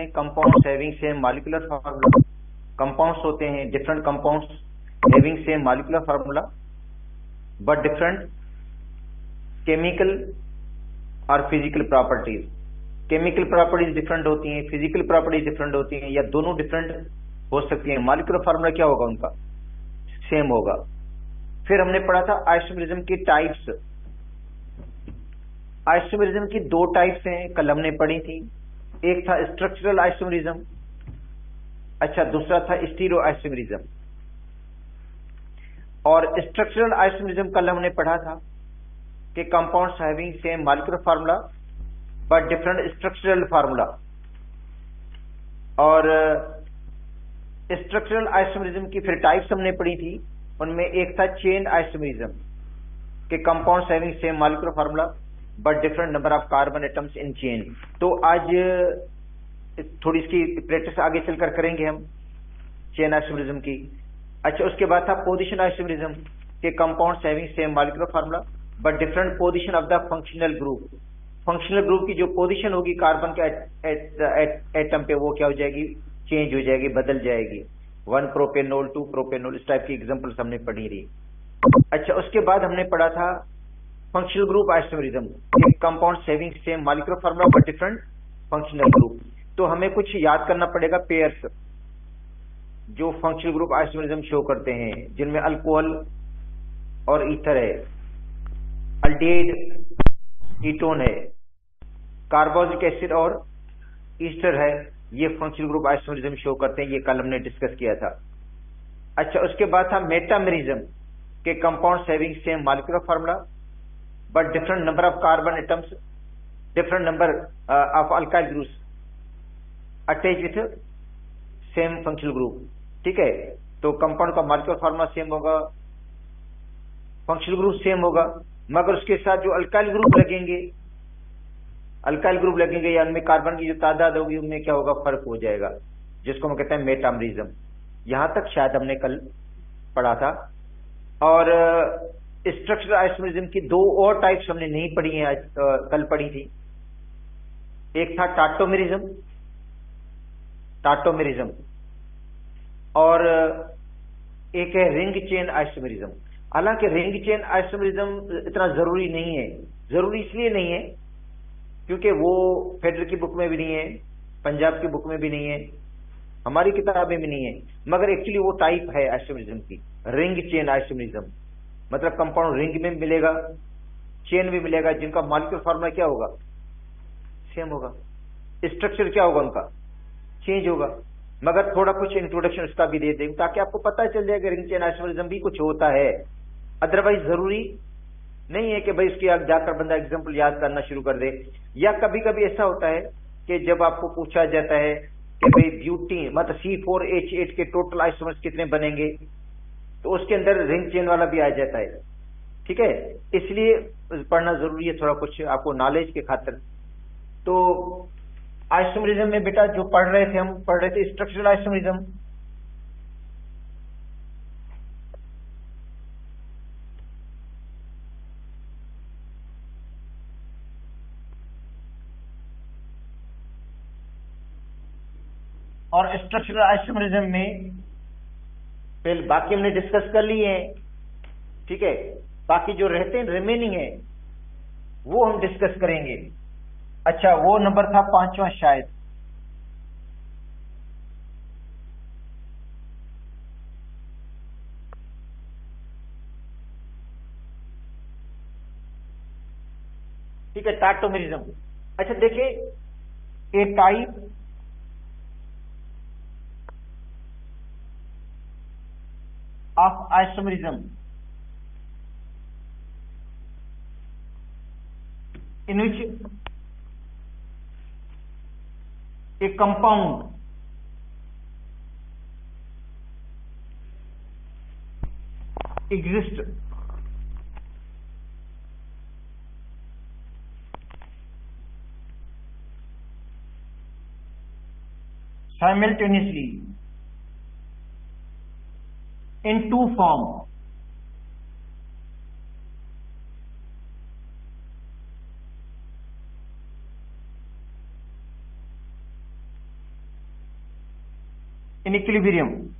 में compounds having same molecular formula, compounds होते हैं different compounds having same molecular formula but different chemical और physical properties. Chemical properties different होती हैं, physical properties different होती हैं, या दोनों डिफरेंट हो सकती हैं। मॉलिक्यूलर फार्मूला क्या होगा उनका? सेम होगा। फिर हमने पढ़ा था आइसोमेरिज्म की टाइप्स। आइसोमेरिज्म की दो टाइप्स हैं, कल हमने पढ़ी थी। एक था स्ट्रक्चरल आइसोमेरिज्म, अच्छा दूसरा था स्टीरियो आइसोमेरिज्म। और स्ट्रक्चरल आइसोमेरिज्म कल हमने पढ़ा था कि compounds having same molecular formula but different structural formula. और स्ट्रक्चरल आइसोमेरिज्म की फिर टाइप्स हमने पढ़ी थी, उनमें एक था चेन आइसोमेरिज्म के compounds having same molecular formula but different number of carbon atoms in chain. तो आज थोड़ी इसकी प्रैक्टिस आगे चलकर करेंगे हम चेन आइसोमेरिज्म की। अच्छा, उसके बाद था पोजीशन आइसोमेरिज्म के compounds having same molecular formula but different position of the functional group. Functional group की जो पोजीशन होगी कार्बन के एटम पे वो क्या हो जाएगी? चेंज हो जाएगी, बदल जाएगी। 1 प्रोपेनॉल 2 प्रोपेनॉल, इस टाइप की एग्जांपल्स हमने पढ़ी रही। अच्छा, उसके बाद हमने पढ़ा था functional group isomerism, compounds having same molecular formula but different functional group. तो हमें कुछ याद करना पड़ेगा पेयर्स जो फंक्शनल ग्रुप आइसोमेरिज्म शो करते हैं, जिनमें अल्कोहल और ईथर है, अल्डिहाइड कीटोन है, कार्बोक्सिलिक एसिड और ईस्टर है। ये फंक्शनल ग्रुप आइसोमेरिज्म शो करते हैं, ये कल हमने डिस्कस किया था। अच्छा, उसके बाद था मेटामेरिज्म के compounds having same molecular formula but different number of carbon atoms, different number of alkyl groups attach with same functional group. ठीक है, तो कंपाउंड का मॉलिक्यूलर फार्मूला सेम होगा, फंक्शनल ग्रुप सेम होगा, मगर उसके साथ जो अल्काइल ग्रुप लगेंगे या उनमें कार्बन की जो तादाद होगी उनमें क्या होगा? फर्क हो जाएगा, जिसको हम कहते हैं मेटामेरिज्म। यहां तक शायद हमने कल पढ़ा था। और स्ट्रक्चरल आइसोमेरिज्म की दो और टाइप्स हमने नहीं पढ़ी हैं, आज कल पढ़ी थी। एक था टाटोमेरिज्म और एक है रिंग चेन आइसोमेरिज्म। हालांकि रिंग चेन आइसोमेरिज्म इतना जरूरी नहीं है। जरूरी इसलिए नहीं है क्योंकि वो फेडरल की बुक में भी नहीं है, पंजाब की बुक में भी नहीं है, हमारी किताबें भी नहीं है, मगर एक्चुअली वो टाइप है आइसोमेरिज्म की, रिंग चेन आइसोमेरिज्म। मतलब कंपाउंड रिंग में मिलेगा, चेन भी मिलेगा, जिनका मॉलिक्यूलर फार्मूला क्या होगा? सेम होगा। स्ट्रक्चर क्या होगा उनका? चेंज होगा। मगर थोड़ा कुछ इंट्रोडक्शन इसका भी दे दें ताकि आपको पता चल जाए कि रिंग चेन आइसोमेरिज्म भी कुछ होता है। अदरवाइज जरूरी नहीं है कि भाई इसकी जाकर बंदा एग्जांपल याद करना शुरू कर दे। या कभी कभी ऐसा होता है कि जब आपको पूछा जाता है कि भाई ब्यूटीन मतलब C4H8 के टोटल आइसोमर्स कितने बनेंगे, तो उसके अंदर रिंग चेन वाला भी आ जाता है। ठीक है, इसलिए पढ़ना जरूरी है थोड़ा कुछ आपको नॉलेज के खातिर। तो आइसोमेरिज्म में बेटा जो पढ़ रहे थे स्ट्रक्चरल आइसोमेरिज्म। और स्ट्रक्चरल आइसोमेरिज्म में पहले बाकी हमने डिस्कस कर लिए हैं। ठीक है, बाकी जो रहते हैं रिमेनिंग है वो हम डिस्कस करेंगे। अच्छा, वो नंबर था 5वां शायद। ठीक है, टाटोमेरिज्म। अच्छा देखिए, a type of isomerism in which a compound exists simultaneously in two forms. in equilibrium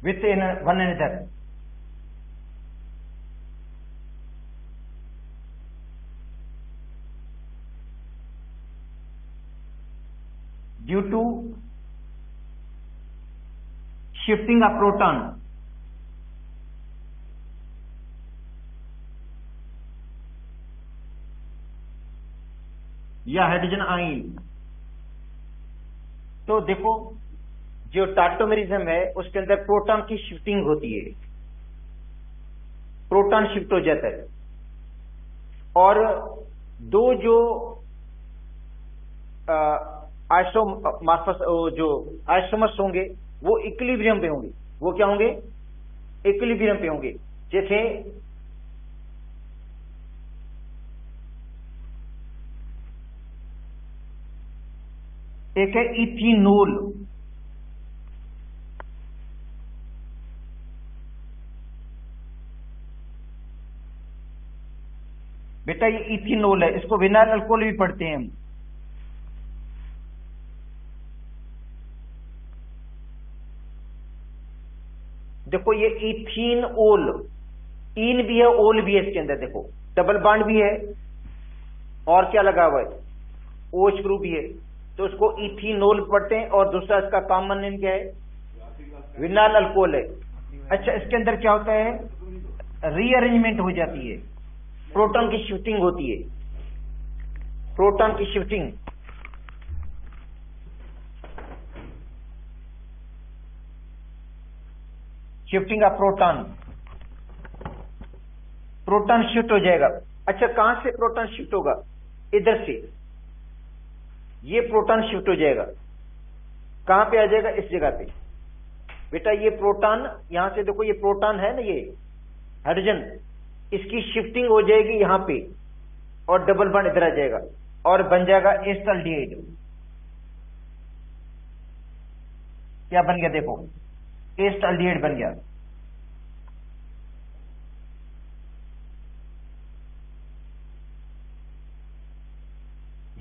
with one another. Due to shifting a proton या हाइड्रोजन आयन। तो देखो जो टाटोमेरिज्म है उसके अंदर प्रोटॉन की शिफ्टिंग होती है, प्रोटॉन शिफ्ट हो जाता है और दो जो जो आइसोमर्स होंगे वो इक्विलिब्रियम पे होंगे। वो क्या होंगे? इक्विलिब्रियम पे होंगे। जैसे एक है इथेनॉल, बेटा ये इथेनॉल है, इसको विनाइल अल्कोहल भी पढ़ते हैं हम। देखो ये इथेनॉल, इन भी है ओल भी है इसके अंदर, देखो डबल बॉन्ड भी है और क्या लगा हुआ है, OH ग्रुप भी है, तो उसको इथेनॉल पढ़ते हैं। और दूसरा इसका कॉमन नेम क्या है? विनाइल अल्कोहल है। अच्छा इसके अंदर क्या होता है? रीअरेंजमेंट हो जाती है, प्रोटॉन की शिफ्टिंग होती है, प्रोटॉन की shifting. Shifting of proton, proton shift हो जाएगा। अच्छा कहां से प्रोटॉन शिफ्ट होगा? इधर से ये प्रोटॉन शिफ्ट हो जाएगा। कहां पे आ जाएगा? इस जगह पे। बेटा ये प्रोटॉन यहां से देखो, ये प्रोटॉन है ना, ये हाइड्रोजन, इसकी शिफ्टिंग हो जाएगी यहां पे और डबल बॉन्ड इधर आ जाएगा और बन जाएगा एस्टल्डिहाइड। क्या बन गया? देखो एस्टल्डिहाइड बन गया।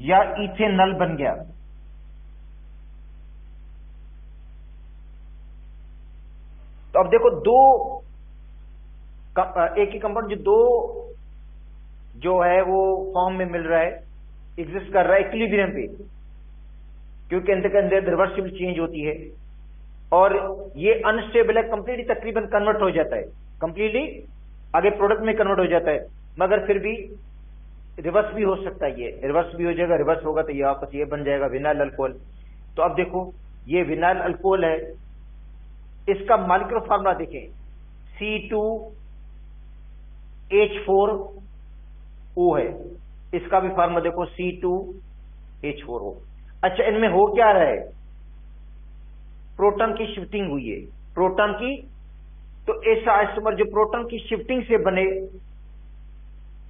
या इथेनॉल बन गया। तो अब देखो दो एक ही कंपाउंड जो दो जो है वो फॉर्म में मिल रहा है, एग्जिस्ट कर रहा है इक्विलिब्रियम पे, क्योंकि अंदर के अंदर रिवर्सिबल चेंज होती है और ये अनस्टेबल है, कंप्लीटली तकरीबन कन्वर्ट हो जाता है, कंप्लीटली आगे प्रोडक्ट में कन्वर्ट हो जाता है, मगर फिर भी रिवर्स भी हो सकता है। ये रिवर्स भी हो जाएगा, रिवर्स होगा तो ये वापस ये बन जाएगा विनाइल अल्कोहल। तो अब देखो ये विनाइल अल्कोहल है, इसका मॉलिक्यूलर फार्मूला देखें, C2H4O है, इसका भी फार्मूला देखो C2H4O। अच्छा इनमें हो क्या रहा है? प्रोटॉन की शिफ्टिंग हुई है, प्रोटॉन की। तो ऐसा आइसोमर जो प्रोटॉन की शिफ्टिंग से बने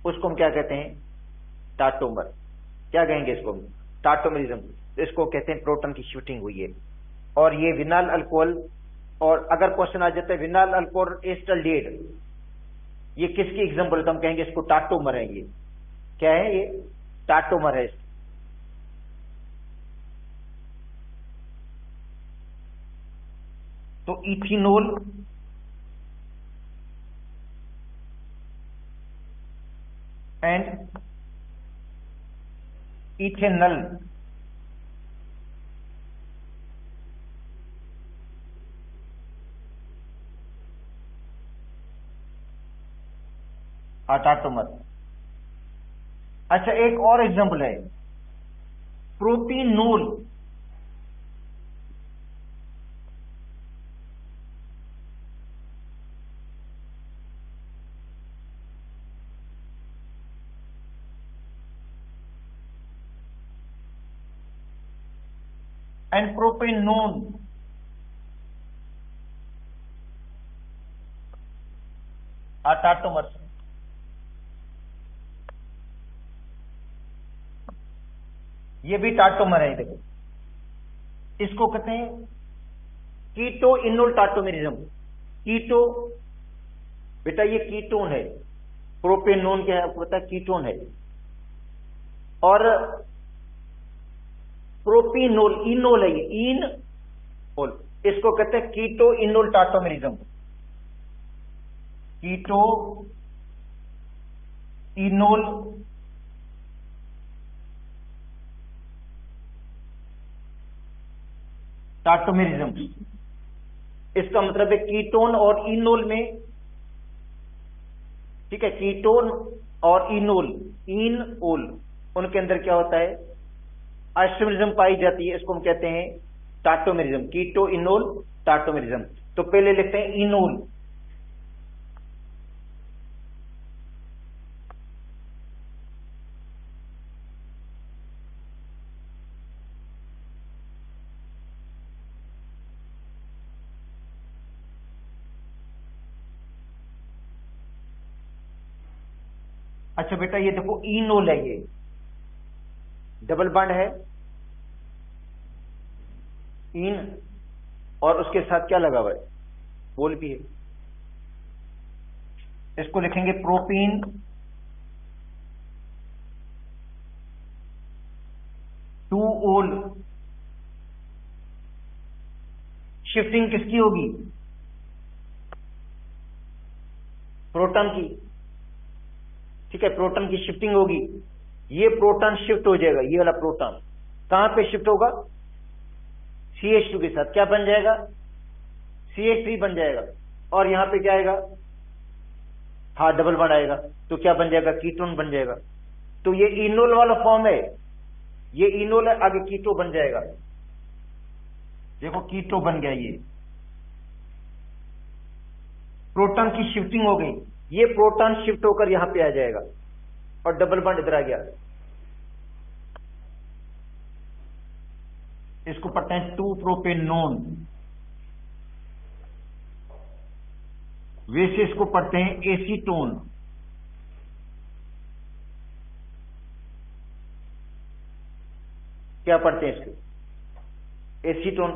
उसको हम क्या कहते हैं? टाटोमर। क्या कहेंगे इसको? टाटोमेरिज्म। इसको कहते हैं प्रोटॉन की शिफ्टिंग हुई है। और ये विनाइल अल्कोहल, और अगर क्वेश्चन आ जाता है विनाइल अल्कोहल एस्टल्डिहाइड, ये किसकी एग्जांपल है? तो हम कहेंगे इसको टाटोमर है। ये क्या है? ये टाटोमर है। तो इथेनॉल एंड इथेनॉल टाटोमर। अच्छा एक और एग्जांपल है प्रोपिनोल। And propanone. टाटोमर। ये भी टाटोमर है। देखो इसको कहते हैं कीटो इनोल टाटोमेरिज्म। कीटो बेटा ये कीटोन है प्रोपेनोन क्या है आपको पता है, कीटोन है। और प्रोपिनोल इनोल है, ये इनोल, इसको कहते हैं keto enol tautomerism. Keto enol tautomerism. इसका मतलब है कीटोन और इनोल में, ठीक है, कीटोन और इनोल, इनओल, उनके अंदर क्या होता है, आइसोमेरिज्म पाई जाती है। इसको हम कहते हैं टाटोमेरिज्म, कीटो इनोल टाटोमेरिज्म। तो पहले लिखते हैं इनोल। अच्छा बेटा ये देखो इनोल है, ये डबल बॉन्ड है, इन, और उसके साथ क्या लगा हुआ है, ओल भी है। इसको लिखेंगे प्रोपीन टू ओल। शिफ्टिंग किसकी होगी, प्रोटॉन की, ठीक है, प्रोटॉन की शिफ्टिंग होगी। ये प्रोटॉन शिफ्ट हो जाएगा, ये वाला प्रोटॉन कहां पे शिफ्ट होगा, CH2 के साथ, क्या बन जाएगा, CH3 बन जाएगा। और यहां पे क्या आएगा, हाँ डबल बॉन्ड आएगा, तो क्या बन जाएगा, कीटोन बन जाएगा। तो ये इनोल वाला फॉर्म है, ये इनोल है, आगे कीटो बन जाएगा। देखो कीटो बन गया, ये प्रोटॉन की शिफ्टिंग हो गई, ये प्रोटॉन शिफ्ट होकर यहां पे आ जाएगा और डबल बॉन्ड इधर आ गया। इसको पढ़ते हैं 2 प्रोपेनोन, वैसे इसको पढ़ते हैं एसीटोन। क्या पढ़ते हैं इसको, एसीटोन।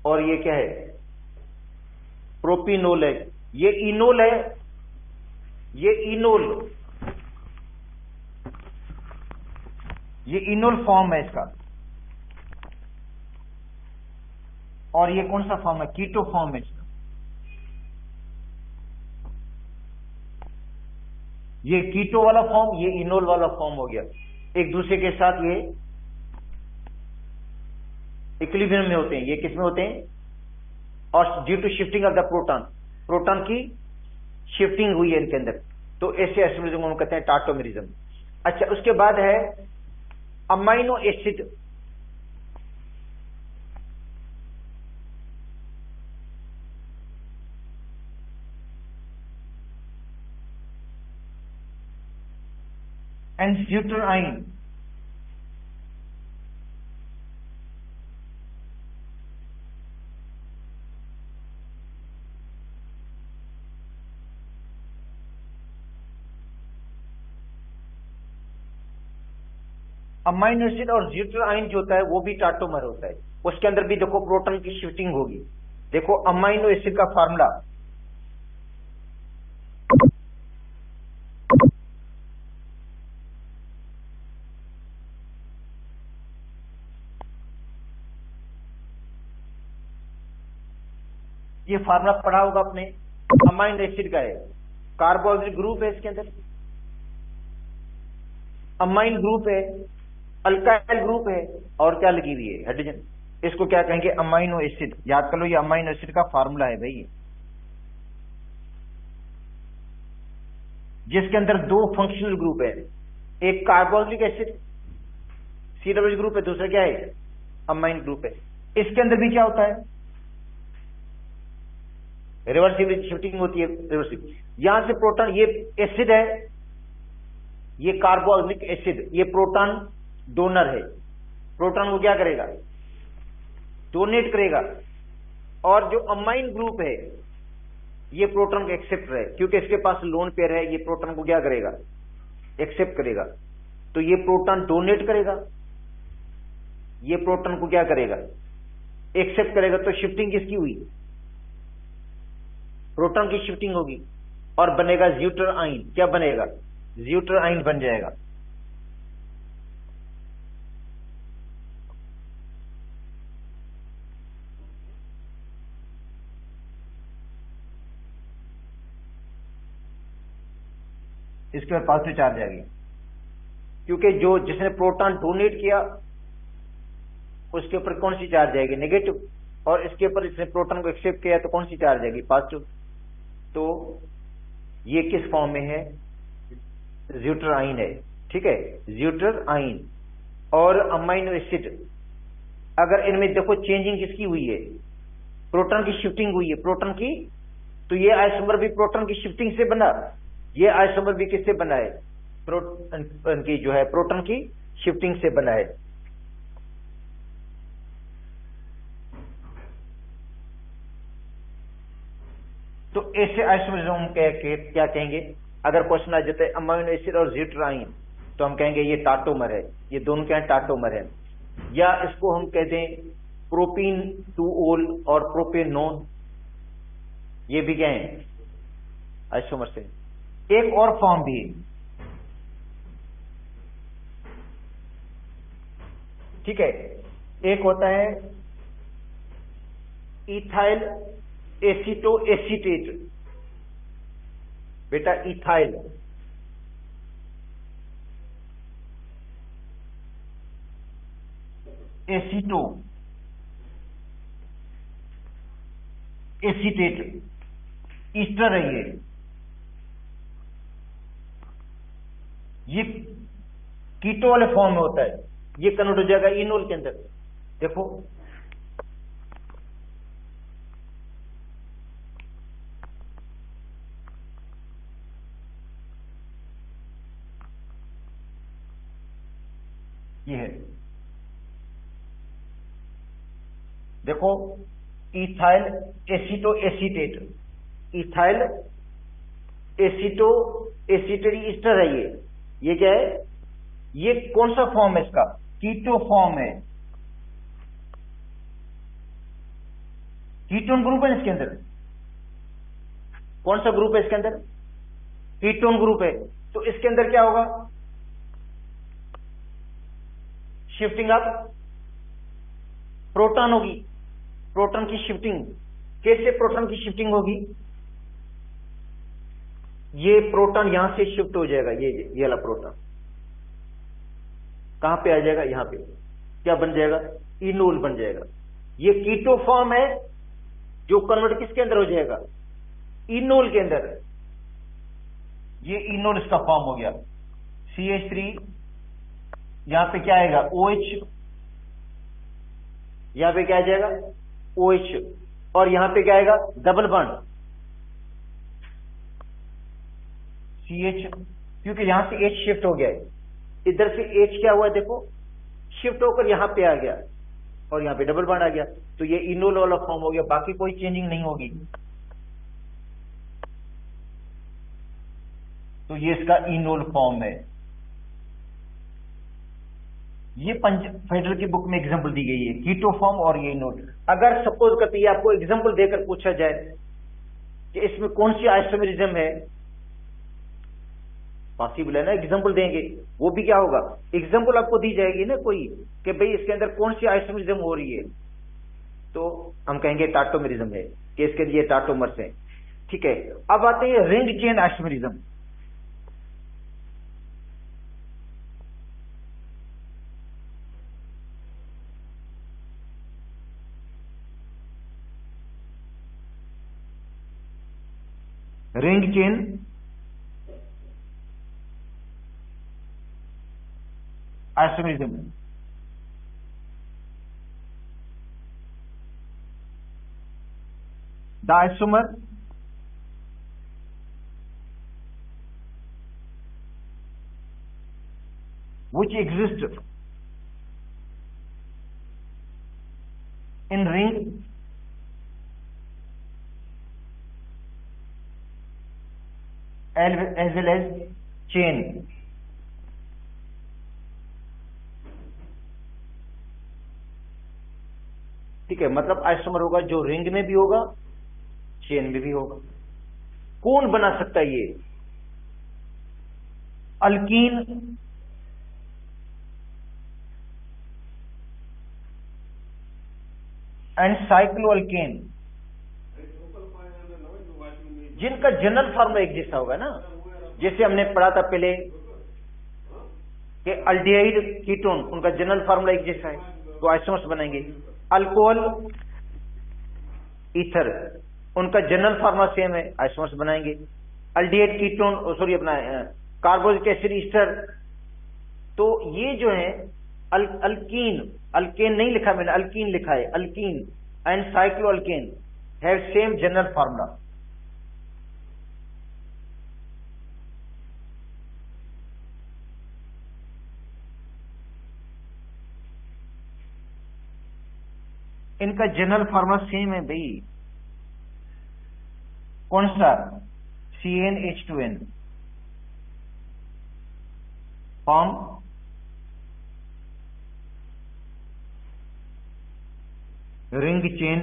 और ये क्या है, प्रोपिनोल है, ये इनोल है, ये इनोल, ये इनोल फॉर्म है इसका। और ये कौन सा फॉर्म है, कीटो फॉर्म है इसका। ये कीटो वाला फॉर्म, ये इनोल वाला फॉर्म हो गया, एक दूसरे के साथ ये इक्विलिब्रियम में होते हैं। ये किस में होते हैं, और due to shifting of the proton, proton की शिफ्टिंग हुई है इनके अंदर, तो ऐसे आइसोमेरिज्म को हम कहते हैं टाटोमेरिज्म। अच्छा उसके बाद है अमाइनो एसिड। एंड ड्यूटराइन। अमाइनो एसिड और ड्यूटराइन जो होता है वो भी टाटोमर होता है, उसके अंदर भी देखो प्रोटॉन की शिफ्टिंग होगी। देखो अमाइनो एसिड का फार्मूला, ये फार्मूला पढ़ा होगा आपने, अमाइनो एसिड का है, कार्बोक्सिल ग्रुप है इसके अंदर, अमाइन ग्रुप है, अल्काइल ग्रुप है, और क्या लगी हुई है, हाइड्रोजन। इसको क्या कहेंगे, अमाइनो एसिड। याद कर लो, ये अमाइनो एसिड का फार्मूला है भाई, जिसके अंदर 2 फंक्शनल ग्रुप है, एक कार्बोक्सिलिक एसिड CH ग्रुप है, दूसरा क्या है, अमाइन ग्रुप है। इसके अंदर भी क्या होता है, रिवर्सिबल शिफ्टिंग होती है, रिवर्सिबल। यहां से प्रोटॉन, ये एसिड है, ये कार्बोक्सिलिक एसिड, ये प्रोटॉन डोनर है, प्रोटॉन को क्या करेगा, डोनेट करेगा। और जो अमाइन ग्रुप है ये प्रोटॉन को एक्सेप्ट है, क्योंकि इसके पास लोन पेयर है, ये प्रोटॉन को क्या करेगा, एक्सेप्ट करेगा। तो ये प्रोटॉन डोनेट करेगा, ये प्रोटॉन को क्या करेगा, एक्सेप्ट करेगा। तो शिफ्टिंग किसकी हुई, प्रोटॉन की शिफ्टिंग होगी। और बनेगा ज्यूटराइन। क्या बनेगा? ज्यूटराइन बन जाएगा। इसके बाद पॉजिटिव चार्ज आएगी, क्योंकि जो जिसने प्रोटॉन डोनेट किया उसके ऊपर कौन सी चार्ज आएगी? नेगेटिव। और इसके ऊपर इसने प्रोटॉन को एक्सेप्ट किया तो कौन सी चार्ज आएगी? पॉजिटिव। तो ये किस फॉर्म में है? ज्यूटराइन है। ठीक है, ज्यूटराइन। और अमाइनो एसिड, अगर इनमें देखो चेंजिंग किसकी हुई है? प्रोटॉन की शिफ्टिंग हुई है, प्रोटॉन की। तो ये आइसोमर भी प्रोटॉन की शिफ्टिंग से बना, ये आइसोमर भी किससे बना है? प्रोटॉन की जो है प्रोटॉन की शिफ्टिंग से बना है। तो ऐसे आइसोमरिज्म क्या कहेंगे? अगर क्वेश्चन आ जाता है अमाइनो एसिड और ज्यूटराइन, तो हम कहेंगे ये टाटोमर है। ये दोनों क्या है? टाटोमर है। या इसको हम कहते हैं प्रोपीन 2-ओल और प्रोपेनोन, ये भी क्या है? आइसोमर से। एक और फॉर्म भी है, ठीक है, एक होता है इथाइल एसीटो एसीटेट। बेटा इथाइल एसीटो एसीटेट ईस्टर है ये कीटो वाले फॉर्म में होता है। ये कन्वर्ट हो जाएगा इनोल के अंदर। देखो ये है, देखो ethyl aceto acetate, ethyl aceto acetate Easter है ये क्या है? ये कौन सा फॉर्म है इसका? कीटो फॉर्म है। कीटोन ग्रुप है इसके अंदर। कौन सा ग्रुप है इसके अंदर? कीटोन ग्रुप है। तो इसके अंदर क्या होगा? शिफ्टिंग अप प्रोटॉन होगी, प्रोटॉन की शिफ्टिंग। कैसे प्रोटॉन की शिफ्टिंग होगी? ये प्रोटॉन यहां से शिफ्ट हो जाएगा, ये वाला प्रोटॉन कहां पे आ जाएगा? यहां पे। क्या बन जाएगा? इनोल बन जाएगा। ये कीटो फॉर्म है जो कन्वर्ट किसके अंदर हो जाएगा? इनोल के अंदर। ये इनोल इसका फॉर्म हो गया। CH3, यहां पे क्या आएगा? OH, यहां पे क्या आ जाएगा? OH। और यहां पे क्या आएगा? डबल बॉन्ड CH, क्योंकि यहां से H शिफ्ट हो गया है। इधर से H क्या हुआ? देखो शिफ्ट होकर यहां पे आ गया और यहां पे डबल बॉन्ड आ गया। तो ये इनोल वाला फॉर्म हो गया, बाकी कोई चेंजिंग नहीं होगी। तो ये इसका इनोल फॉर्म है। ये फेडरल की बुक में एग्जांपल दी गई है, कीटो फॉर्म और ये इनोल। अगर सपोज करते हैं आपको एग्जांपल देकर पूछा जाए कि इसमें कौन सी आइसोमेरिज्म है, पॉसिबल है ना एग्जांपल देंगे, वो भी क्या होगा? एग्जांपल आपको दी जाएगी ना कोई, कि भाई इसके अंदर कौन सी आइसोमेरिज्म हो रही है, तो हम कहेंगे टाटोमेरिज्म है, कि इसके लिए टाटोमर्स है। ठीक है, अब आते हैं ring chain isomerism. Ring chain isomerism, the isomer which exists in ring as well as chain. ठीक है, मतलब आइसोमर होगा जो रिंग में भी होगा, चेन में भी होगा। कौन बना सकता है ये? अल्कीन एंड साइक्लोअल्केन, जिनका जनरल फार्मूला एक जैसा होगा ना, जैसे हमने पढ़ा था पहले कि अल्डिहाइड कीटोन, उनका जनरल फार्मूला एक जैसा है, तो आइसोमर्स बनेंगे। अल्कोहल ईथर, उनका जनरल फार्मूला सेम है, आइसोमर्स बनाएंगे। अल्डिहाइड कीटोन, सॉरी अपना कार्बोनिक एसिड ईस्टर, तो ये जो है अल्कीन, अल्केन नहीं लिखा मैंने, अल्कीन लिखा है, alkene and cycloalkane have same general formula. इनका जनरल फार्मूला सेम है भाई। कौन सा? CnH2n form ring chain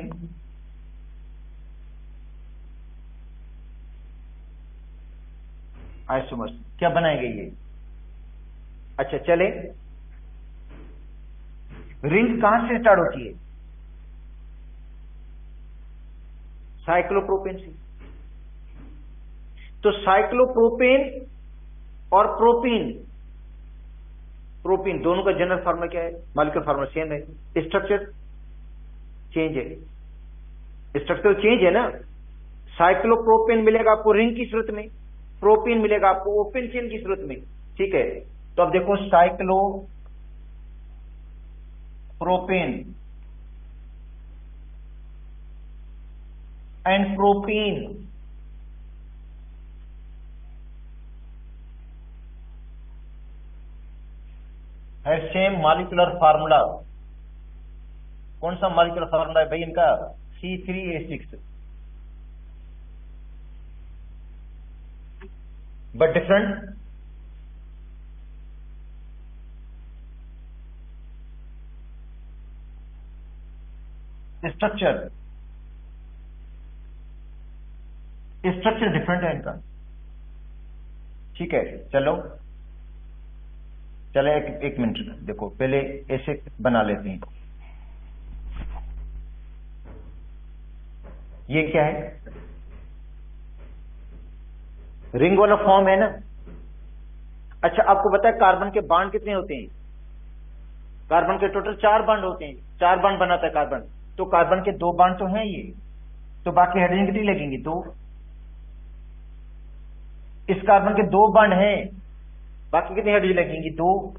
isomers. क्या बनाएंगे ये? अच्छा चले, रिंग कहां से स्टार्ट होती है? साइक्लोप्रोपेन से। तो साइक्लोप्रोपेन और प्रोपीन, प्रोपीन दोनों का जनरल फार्मूला क्या है? मॉलिक्यूलर फार्मूला सेम है, स्ट्रक्चर चेंज है, स्ट्रक्चर चेंज है ना। साइक्लोप्रोपेन मिलेगा आपको रिंग की सूरत में, प्रोपीन मिलेगा आपको ओपन चेन की सूरत में, ठीक है। तो अब देखो साइक्लोप्रोपेन एंड प्रोपीन है सेम मॉलिक्यूलर फार्मूला। कौन सा मॉलिक्यूलर फार्मूला है भाई इनका? C3H6, but different structure, structure different है इनका, ठीक है। चलो चले एक मिनट देखो, पहले ऐसे बना लेते हैं। ये क्या है? रिंग वाला फॉर्म है ना। अच्छा आपको पता है कार्बन के बांड कितने होते हैं? कार्बन के टोटल 4 बांड होते हैं, 4 बांड बनाता है कार्बन। तो कार्बन के 2 बांड तो हैं ये, तो बाकी हाइड्रोजन कितनी लगेंगी? 2। इस कार्बन के 2 बांड हैं, बाकी कितनी हाइड्रोजन लगेंगी? 2।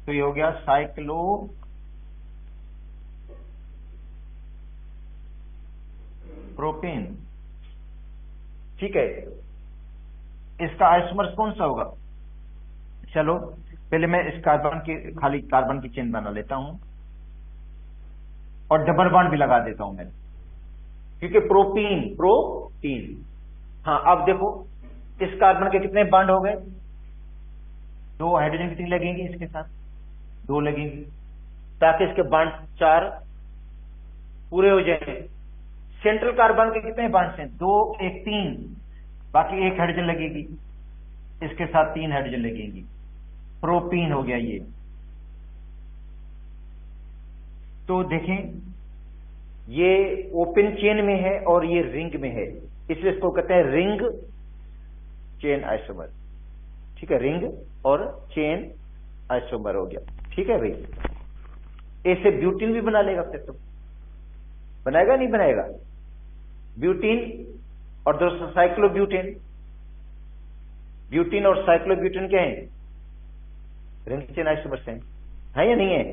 तो ये हो गया साइक्लो प्रोपेन, ठीक है। इसका आइसोमर्स कौन सा होगा? चलो पहले मैं इस कार्बन की, खाली कार्बन की चेन बना लेता हूं और डबल बॉन्ड भी लगा देता हूं मैं, क्योंकि प्रोटीन। हाँ अब देखो इस कार्बन के कितने बॉन्ड हो गए? 2 हाइड्रोजन कितनी लगेंगी इसके साथ? 2 लगेंगी, ताकि इसके बॉन्ड 4 पूरे हो जाए। सेंट्रल कार्बन के कितने बॉन्ड्स हैं? 2 1 3, बाकी 1 हाइड्रोजन लगेगी, इसके साथ 3 हाइड्रोजन लगेंगी। प्रोपीन हो गया ये। तो देखें ये ओपन चेन में है और ये रिंग में है, इसलिए इसको कहते हैं रिंग चेन आइसोमर, ठीक है। रिंग और चेन आइसोमर हो गया, ठीक है भाई। ऐसे ब्यूटीन भी बना लेगा फिर, तो बनाएगा नहीं बनाएगा? ब्यूटीन और दोस्तों साइक्लोब्यूटेन, ब्यूटीन और साइक्लोब्यूटेन क्या है? रिंग चेन आइसोमर्स हैं, है या नहीं है?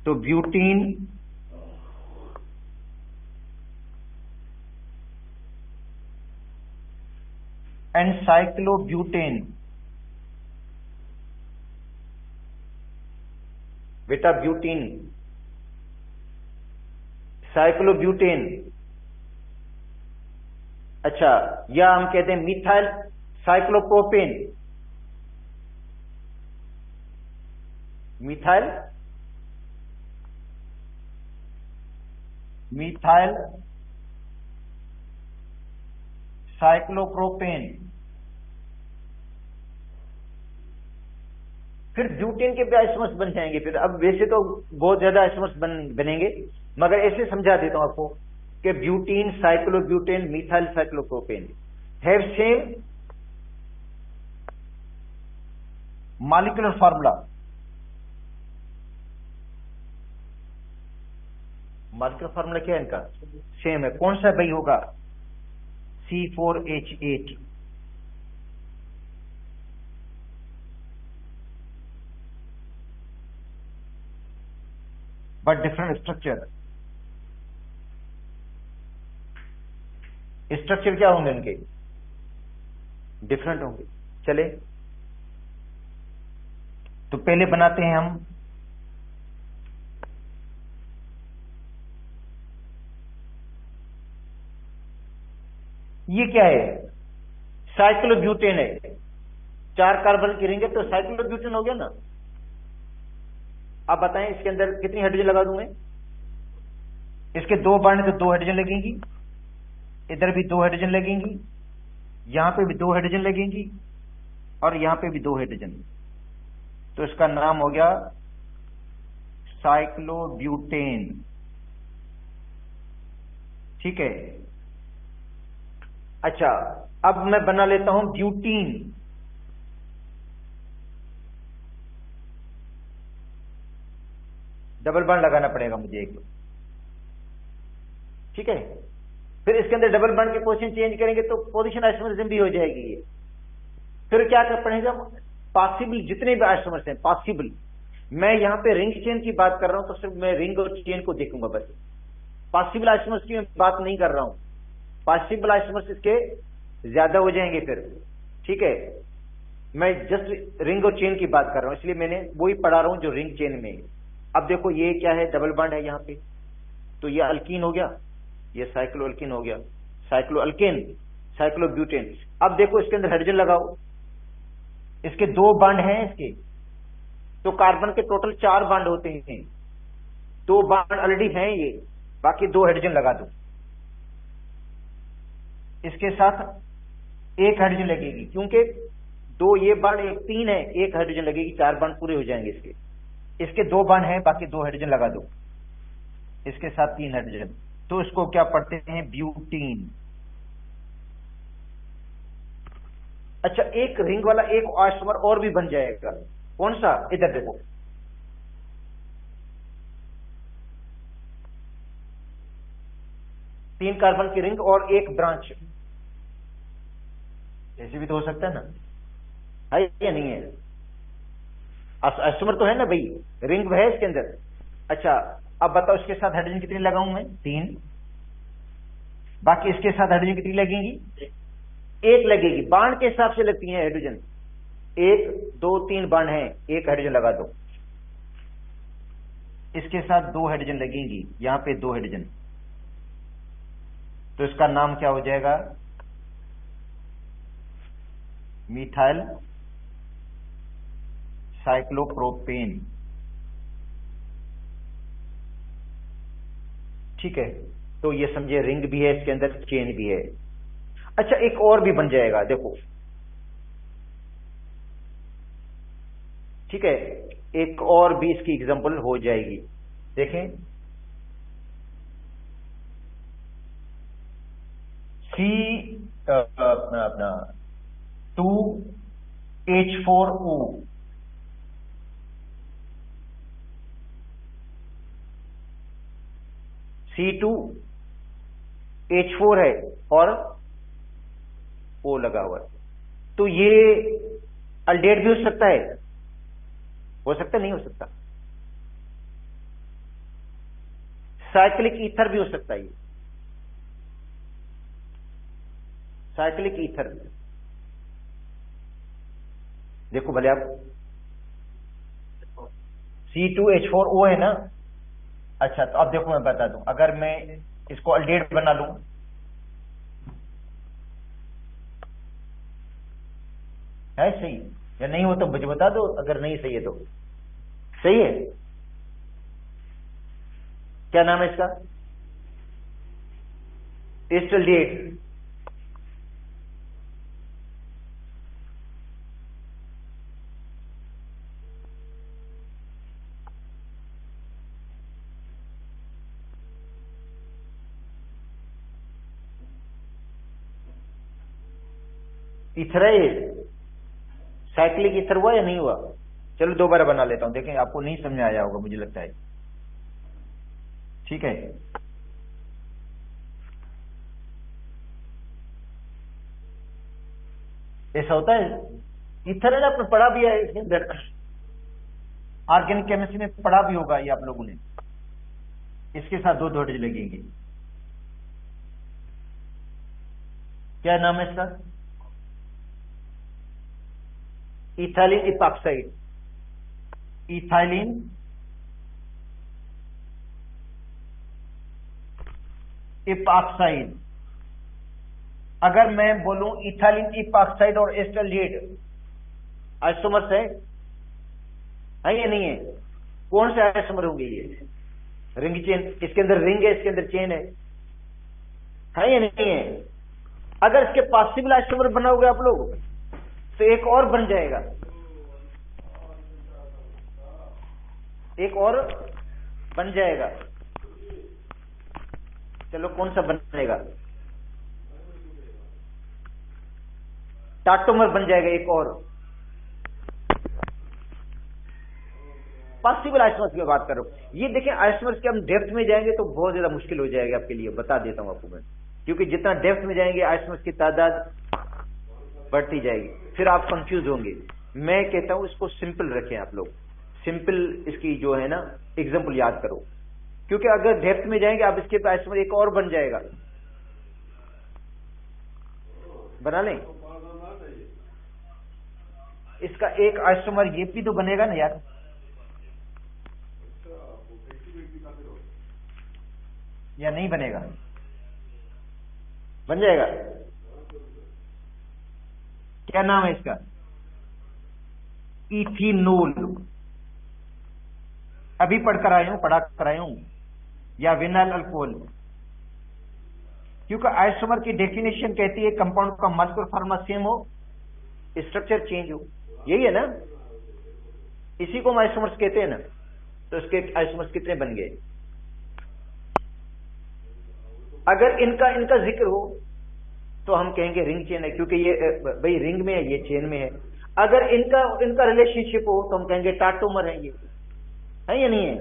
तो ब्यूटीन एंड साइक्लोब्यूटेन, बेटा ब्यूटीन साइक्लोब्यूटेन, अच्छा, या हम कहते हैं methyl cyclopropane, methyl methyl cyclopropane. फिर ब्यूटेन के भी आइसोमर्स बन जाएंगे। फिर अब वैसे तो बहुत ज्यादा आइसोमर्स बनेंगे, मगर ऐसे समझा देता हूं आपको कि butene, cyclobutane, methyl cyclopropane have same molecular formula. Molecular formula क्या है इनका? सेम है। कौन सा भाई होगा? C4H8। But different structure. Structure क्या होंगे इनके? डिफरेंट होंगे। चले तो पहले बनाते हैं हम ये क्या है? साइक्लोब्यूटेन है। 4 कार्बन की रिंग है तो साइक्लोब्यूटेन हो गया ना। अब बताएं इसके अंदर कितनी हाइड्रोजन लगा दूं मैं? इसके 2 बांड तो 2 हाइड्रोजन लगेंगी, इधर भी 2 हाइड्रोजन लगेंगी, यहां पे भी 2 हाइड्रोजन लगेंगी और यहां पे भी 2 हाइड्रोजन। तो इसका नाम हो गया साइक्लोब्यूटेन। ठीक है। अच्छा, अब मैं बना लेता हूं ब्यूटीन। डबल बॉन्ड लगाना पड़ेगा मुझे एक। ठीक है। फिर इसके अंदर डबल बॉन्ड की पोजीशन चेंज करेंगे तो पोजीशन आइसोमरिज्म भी हो जाएगी ये। फिर क्या कर पड़ेगा? पॉसिबल जितने भी आइसोमर्स हैं पॉसिबल। मैं यहां पे रिंग चेन की बात कर रहा हूं तो सिर्फ मैं रिंग और चेन को देखूंगा बस। पॉसिबल आइसोमर्स की मैं बात नहीं कर रहा हूं। पॉसिबल आइसोमर्स इसके ज्यादा हो जाएंगे फिर। ठीक है। मैं जस्ट रिंग और चेन की बात कर रहा हूं, इसलिए मैंने वही पढ़ा रहा हूं जो रिंग चेन में। अब देखो ये क्या है? डबल बॉन्ड है यहां पे, तो ये अल्कीन हो गया, ये साइक्लो अल्कीन हो गया, साइक्लो अल्केन, साइक्लोब्यूटेन। अब देखो इसके अंदर हाइड्रोजन लगाओ, इसके 2 बांड हैं इसके, तो कार्बन के टोटल 4 बांड होते हैं। 2 बांड ऑलरेडी हैं ये, बाकी 2 हाइड्रोजन लगा दो। इसके साथ 1 हाइड्रोजन लगेगी, क्योंकि 2 ये बांड 1 3 है, 1 हाइड्रोजन लगेगी, 4 बांड पूरे हो जाएंगे इसके। इसके 2 बांड हैं, बाकी 2 हाइड्रोजन लगा दो। इसके साथ 3 हाइड्रोजन, तो इसको क्या पढ़ते हैं? ब्यूटीन। अच्छा, एक रिंग वाला एक आइसोमर और भी बन जाएगा। कौन सा? इधर देखो, तीन कार्बन की रिंग और एक ब्रांच, ऐसे भी तो हो सकता है ना, है या नहीं है? आइसोमर तो है ना भाई, रिंग है इसके अंदर। अच्छा, अब बताओ इसके साथ हाइड्रोजन कितनी लगाऊं मैं? 3। बाकी इसके साथ हाइड्रोजन कितनी लगेंगी? 1 लगेगी। बांड के हिसाब से लगती है हाइड्रोजन। 1 2 3 बांड हैं, 1 हाइड्रोजन लगा दो। इसके साथ 2 हाइड्रोजन लगेंगी, यहां पे 2 हाइड्रोजन, तो इसका नाम क्या हो जाएगा? Methyl cyclopropane. ठीक है। तो ये समझे, रिंग भी है इसके अंदर, चेन भी है। अच्छा, एक और भी बन जाएगा, देखो। ठीक है, एक और भी इसकी एग्जांपल हो जाएगी, देखें। अपना 2H4O, C2H4 है और O लगा हुआ है, तो ये अल्डेट भी हो सकता है, नहीं हो सकता? साइक्लिक ईथर भी हो सकता है, ये साइक्लिक ईथर। देखो भले आप, C2H4O है ना। अच्छा, तो अब देखो मैं बता दूं, अगर मैं इसको अल्डेट बना लूं, है सही या नहीं हो तो मुझे बता दो, अगर नहीं सही है तो। सही है। क्या नाम है इसका? एस्टल्डिएट, इथराइल, साइक्लिक इथर हुआ या नहीं हुआ? चलो दोबारा बना लेता हूं, देखें आपको नहीं समझ आया होगा मुझे लगता है। ठीक है, ऐसा होता है। इथर है ना, आपने पढ़ा भी है इसके अंदर, ऑर्गेनिक केमिस्ट्री में पढ़ा भी होगा ये आप लोगों ने। इसके साथ दो डॉट्स लगेंगे। क्या नाम है इसका? Ethylene epoxide, ethylene epoxide. अगर मैं बोलूं इथाइलिन इपॉक्साइड और एस्टल्डिएट आइसोमर्स है या नहीं है? कौन से आइसोमर होंगे ये? रिंग चेन, इसके अंदर रिंग है, इसके अंदर चेन है या नहीं है? अगर इसके पॉसिबल आइसोमर बनाओगे आप लोग तो एक और बन जाएगा, एक और बन जाएगा। चलो कौन सा बनेगा? टाटोमर बन जाएगा एक और। पॉसिबल आइसोमर्स की बात करो। ये देखें, आइसोमर्स के हम डेप्थ में जाएंगे तो बहुत ज्यादा मुश्किल हो जाएगा आपके लिए, बता देता हूं आपको मैं, क्योंकि जितना डेप्थ में जाएंगे आइसोमर्स की तादाद बढ़ती जाएगी, फिर आप कंफ्यूज होंगे। मैं कहता हूं इसको सिंपल रखें आप लोग, सिंपल इसकी जो है ना एग्जांपल याद करो, क्योंकि अगर डेप्थ में जाएंगे आप इसके आइसोमर एक और बन जाएगा। बना लें इसका एक आइसोमर, ये भी तो बनेगा ना यार। या नहीं बनेगा? बन जाएगा। क्या नाम है इसका? इथेनॉल। अभी पढ़कर आया हूं, या विनाइल अल्कोहल। क्योंकि आइसोमर की डेफिनेशन कहती है कंपाउंड का मॉलिक्यूलर फॉर्मूला सेम हो, स्ट्रक्चर चेंज हो, यही है ना? इसी को हम आइसोमर्स कहते हैं ना। तो इसके आइसोमर्स कितने बन गए? अगर इनका जिक्र हो तो हम कहेंगे रिंग चेन है, क्योंकि ये भाई रिंग में है, ये चेन में है। अगर इनका रिलेशनशिप हो तो हम कहेंगे टाटोमर है, ये है या नहीं है?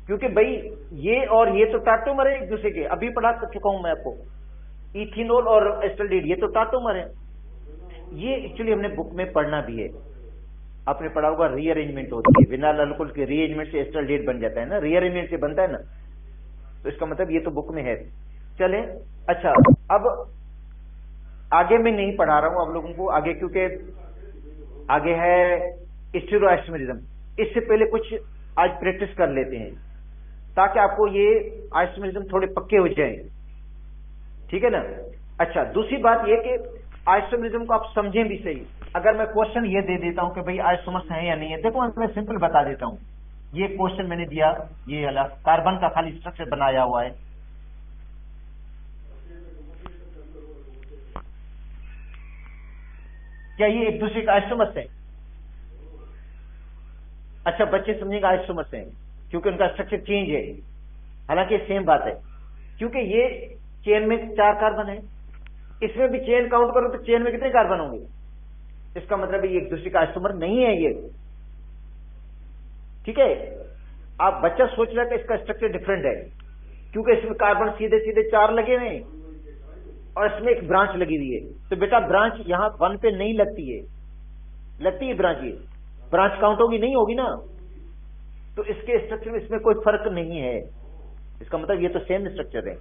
क्योंकि भाई ये और ये तो टाटोमर है एक दूसरे के, अभी पढ़ा चुका हूं मैं आपको। इथेनॉल और एस्टल्डिएट ये तो टाटोमर है। ये एक्चुअली हमने बुक में पढ़ना भी है, आपने पढ़ा होगा, रीअरेंजमेंट होती है, विनाइल अल्कोहल के रीअरेंजमेंट से एस्टल्डिएट बन जाता है ना, रीअरेंजमेंट से बनता है ना। तो इसका मतलब ये तो बुक में है। चले, अच्छा अब आगे मैं नहीं पढ़ा रहा हूं आप लोगों को आगे, क्योंकि आगे है स्टीरियोआइसोमेरिज्म। इससे पहले कुछ आज प्रैक्टिस कर लेते हैं ताकि आपको ये आइसोमेरिज्म थोड़े पक्के हो जाएं, ठीक है ना? अच्छा, दूसरी बात ये कि आइसोमेरिज्म को आप समझें भी सही। अगर मैं क्वेश्चन ये दे देता हूं कि भाई आइसोमर्स हैं या नहीं है, देखो मैं सिंपल बता देता हूं। ये क्वेश्चन मैंने दिया, ये वाला कार्बन का खाली स्ट्रक्चर बनाया हुआ है, क्या ये एक दूसरे का आइसोमर्स है? अच्छा, बच्चे समझेंगे आइसोमर्स हैं क्योंकि उनका स्ट्रक्चर चेंज है, हालांकि सेम बात है, क्योंकि ये चेन में 4 कार्बन है, इसमें भी चेन काउंट करो तो चेन में कितने कार्बन होंगे? इसका मतलब ये एक दूसरे का आइसोमर नहीं है ये, ठीक है? आप बच्चा सोच रहा है कि इसका स्ट्रक्चर डिफरेंट है क्योंकि इसमें कार्बन सीधे सीधे 4 लगे हुए हैं और इसमें एक ब्रांच लगी हुई है। तो बेटा ब्रांच यहां 1 पे नहीं लगती है, लगती है ब्रांच, ये ब्रांच काउंट होगी नहीं होगी ना? तो इसके स्ट्रक्चर में इसमें कोई फर्क नहीं है, इसका मतलब ये तो सेम स्ट्रक्चर है।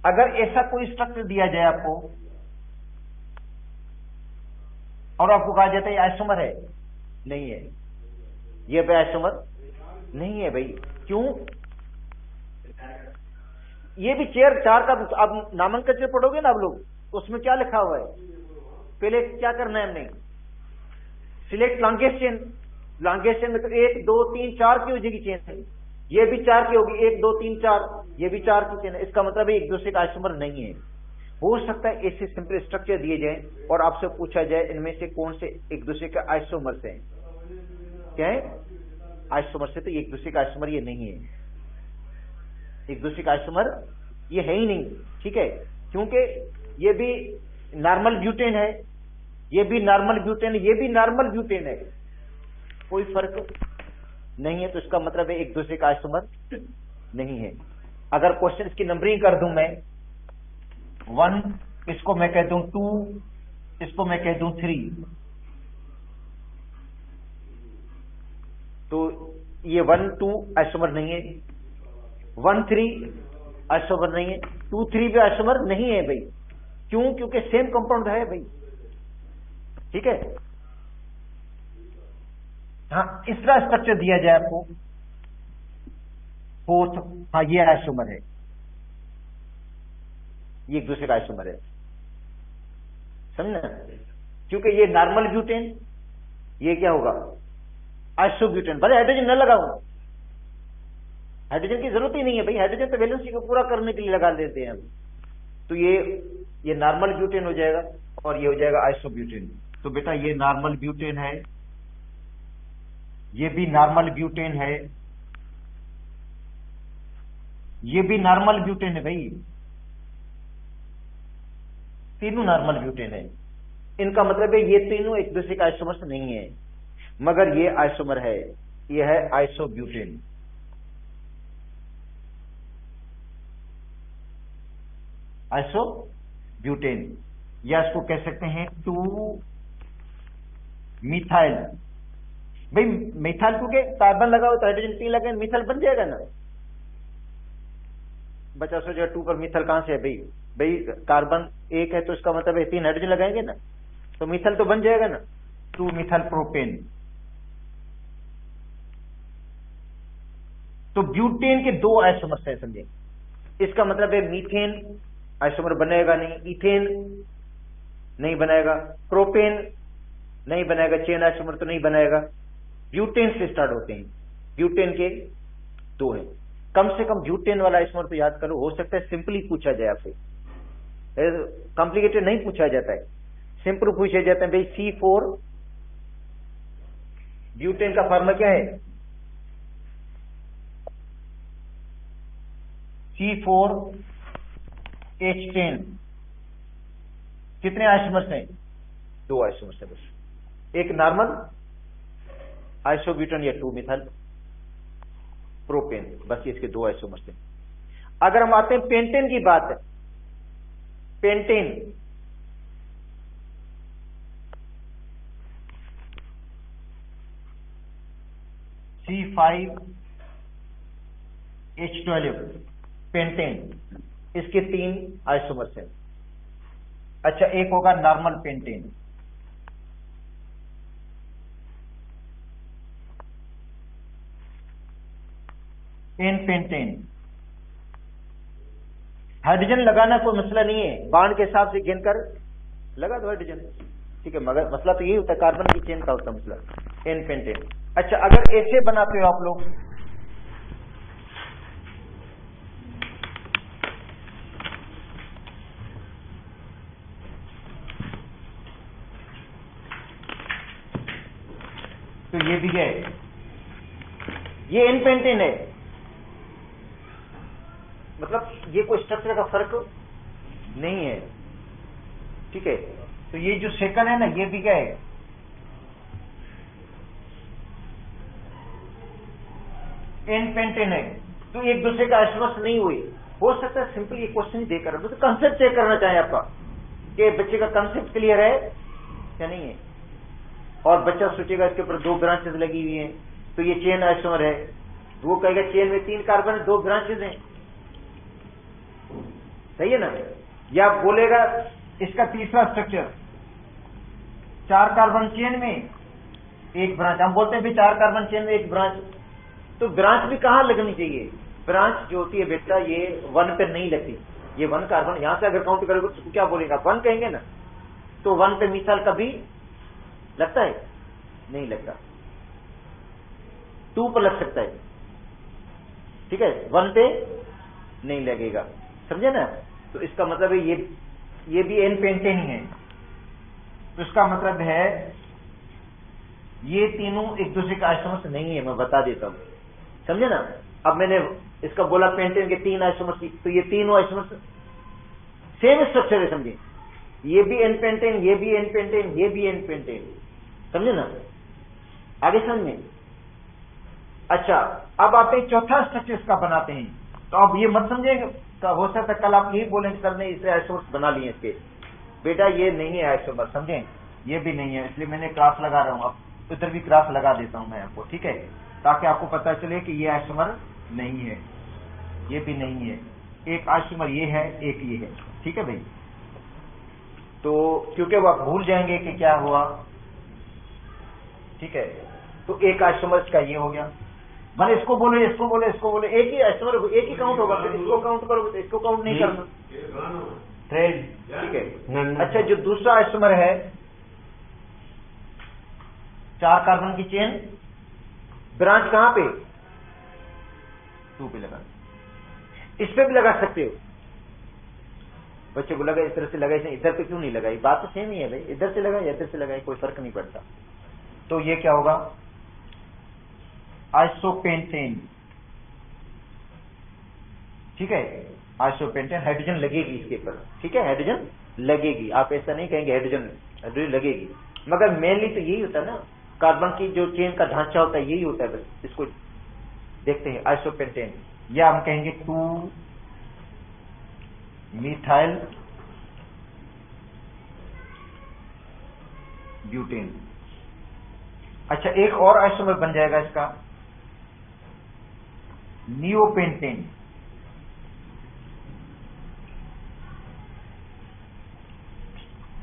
अगर ऐसा कोई स्ट्रक्चर दिया जाए आपको और आपको कहा जाता है आइसोमर है, नहीं है, ये भाई आइसोमर नहीं है भाई। क्यों? ये भी चेयर 4 का आप नामांकन से पढ़ोगे ना आप लोग, तो उसमें क्या लिखा हुआ है? पहले क्या करना है हमने? Select longest chain. Longest chain में तो 1 2 3 4 की हो जाएगी चेन, ये भी 4 की होगी, 1 2 3 4, ये भी 4 की चेन है। इसका मतलब एक दूसरे का आइसोमर नहीं है। हो सकता है ऐसे सिंपल स्ट्रक्चर दिए जाए और आपसे पूछा जाए इनमें से कौन से एक दूसरे के आइसोमर्स हैं। क्या है? आइसोमर से तो एक दूसरे का आइसोमर ये नहीं है, एक दूसरे का आइसोमर ये है ही नहीं, ठीक है, क्योंकि ये भी नॉर्मल ब्यूटेन है, ये भी नॉर्मल ब्यूटेन, ये भी नॉर्मल ब्यूटेन है, कोई फर्क नहीं है। तो इसका मतलब है एक दूसरे का आइसोमर नहीं है। अगर क्वेश्चन की नंबरिंग कर दूं मैं 1, इसको मैं कह दूं 2, इसको मैं कह दूं 3, तो ये 1, 2 आइसोमर नहीं है, 1, 3 आइसोमर नहीं है, 2, 3 भी आइसोमर नहीं है भाई। क्यों? क्योंकि सेम कंपाउंड है भाई, ठीक है। हाँ, इस तरह स्ट्रक्चर दिया जाए आपको 4th, हाँ ये आइसोमर है, ये एक दूसरे का आइसोमर है, समझना, क्योंकि ये नॉर्मल ब्यूटेन, ये क्या होगा आइसोब्यूटेन। भले हाइड्रोजन न लगाओ, हाइड्रोजन की जरूरत ही नहीं है भाई, हाइड्रोजन तो वैलेंसी को पूरा करने के लिए लगा देते हैं हम। तो ये नॉर्मल ब्यूटेन हो जाएगा और ये हो जाएगा आइसोब्यूटेन। तो बेटा ये नॉर्मल ब्यूटेन है, ये भी नॉर्मल ब्यूटेन है, ये भी नॉर्मल ब्यूटेन है भाई, तीनों नॉर्मल ब्यूटेन है। इनका मतलब है ये तीनों एक दूसरे का आइसोमर्स नहीं है, मगर ये आइसोमर है, ये है आइसोब्यूटेन। आइसोब्यूटेन, या इसको कह सकते हैं 2 मिथाइल। भाई मिथाइल क्योंकि कार्बन लगा हो तो हाइड्रोजन 3 लगे, मिथाइल बन जाएगा ना। बचा सोचेगा 2 पर मिथाइल कहां से है भाई, भाई कार्बन 1 है तो इसका मतलब है 3 हाइड्रोजन लगाएंगे ना, तो मिथाइल तो बन जाएगा ना, 2 मिथाइल प्रोपेन। तो ब्यूटेन के 2 आइसोमर्स है, समझे। इसका मतलब है मीथेन आइसोमर बनेगा नहीं, इथेन नहीं बनेगा, प्रोपेन नहीं बनेगा, चेन आइसोमर तो नहीं बनेगा। ब्यूटेन से स्टार्ट होते हैं, ब्यूटेन के 2 हैं। कम से कम ब्यूटेन वाला आइसोमर तो याद करो, हो सकता है सिंपली पूछा जाए आपसे, कॉम्प्लिकेटेड नहीं पूछा जाता है, सिंपल पूछा जाता है। भाई C4 ब्यूटेन का फार्मूला क्या है, C4H10, कितने आइसोमर्स हैं, 2 आइसोमर्स हैं बस, एक नॉर्मल आइसोब्यूटेन या 2 मिथाइल प्रोपेन, बस ये इसके 2 आइसोमर्स हैं। अगर हम आते हैं पेंटेन की बात है, पेंटेन C5H12 पेंटेन, इसके 3 आइसोमर्स हैं। अच्छा, एक होगा normal pentane, n pentane. Hydrogen लगाना कोई मसला नहीं है, बांड के हिसाब से गिनकर लगा दो हाइड्रोजन, ठीक है, मगर मसला तो यही होता है, कार्बन की चेन का होता है मसला, एन पेंटेन। अच्छा, अगर ऐसे बनाते हो आप लोग, तो ये भी है, ये एन पेंटेन है, मतलब ये कोई स्ट्रक्चर का फर्क नहीं है, ठीक है। तो ये जो सेकंड है ना, ये भी क्या है, एन पेंटेन है। तो एक दूसरे का आइसोमर्स नहीं हुए। हो सकता है सिंपल ये क्वेश्चन ही देकर तो कंसेप्ट चेक करना चाहे आपका कि बच्चे का कंसेप्ट क्लियर है या नहीं है, और बच्चा सोचेगा इसके ऊपर 2 ब्रांचेस लगी हुई हैं तो ये चेन आइसोमर है, वो कहेगा चेन में 3 कार्बन 2 ब्रांचेस हैं, सही है ना। या बोलेगा इसका तीसरा स्ट्रक्चर 4 कार्बन चेन में 1 ब्रांच, हम बोलते हैं भी 4 कार्बन चेन में 1 ब्रांच, तो ब्रांच भी कहां लगनी चाहिए, ब्रांच जो होती है बेटा ये 1 पे नहीं लगती, ये 1 कार्बन यहां से अगर काउंट करोगे तो क्या बोलेगा 1 कहेंगे ना, तो 1 पे मिसाल कभी लगता है, नहीं लगता, 2 पर लग सकता है, ठीक है, 1 पे नहीं लगेगा, समझे ना। तो इसका मतलब है ये ये भी एन पेंटेन ही है। तो इसका मतलब है ये तीनों एक दूसरे का आइसोमर्स नहीं है, मैं बता देता हूं, समझे ना। अब मैंने इसका बोला पेंटेन के 3 आइसोमर्स, तो ये तीनों आइसोमर्स सेम स्ट्रक्चर है, समझे। ये भी एन पेंटेन, ये भी एन पेंटेन, ये भी एन पेंटेन, समझे ना, आगे समझ में। अच्छा, अब आप एक चौथा स्ट्रक्चर इसका बनाते हैं, तो अब ये मत समझेगा, हो सकता है कल आप यही बोलेंगे सर ने इसे आइसोमर्स बना लिए इसके, बेटा ये नहीं है आइसोमर, समझे, ये भी नहीं है, इसलिए मैंने क्रॉस लगा रहा हूं। अब इधर भी क्रॉस लगा देता हूं मैं आपको, ठीक है, ताकि आपको पता चले कि ये आइसोमर नहीं है, ये भी नहीं है, एक आइसोमर ये है, एक ये है, ठीक है भाई। तो क्योंकि वो आप भूल जाएंगे कि क्या हुआ, ठीक है, तो एक आइसोमर का ये हो गया, भले इसको बोले इसको बोले इसको बोले, एक ही आइसोमर, एक ही काउंट होगा, फिर इसको काउंट करोगे तो इसको काउंट नहीं करना, ठीक है। अच्छा, जो दूसरा आइसोमर है 4 कार्बन की चेन, ब्रांच कहां पे, 2 पे लगा, इस पे भी लगा सकते हो। बच्चे को लगा इस तरह से लगाई, इधर पे क्यों नहीं लगाई, बात तो सेम ही है भाई, इधर से लगाई इधर से लगाई, कोई फर्क नहीं पड़ता। तो ये क्या होगा, आइसोपेंटेन, ठीक है, आइसोपेंटेन, हाइड्रोजन लगेगी इसके ऊपर, ठीक है, हाइड्रोजन लगेगी, आप ऐसा नहीं कहेंगे हाइड्रोजन लगेगी, मगर मेनली तो यही होता है ना, कार्बन की जो चेन का ढांचा होता है यही होता है, बस इसको देखते हैं आइसोपेंटेन, या हम कहेंगे 2 मिथाइल ब्यूटेन। अच्छा, एक और आइसोमर बन जाएगा इसका, नियोपेंटेन,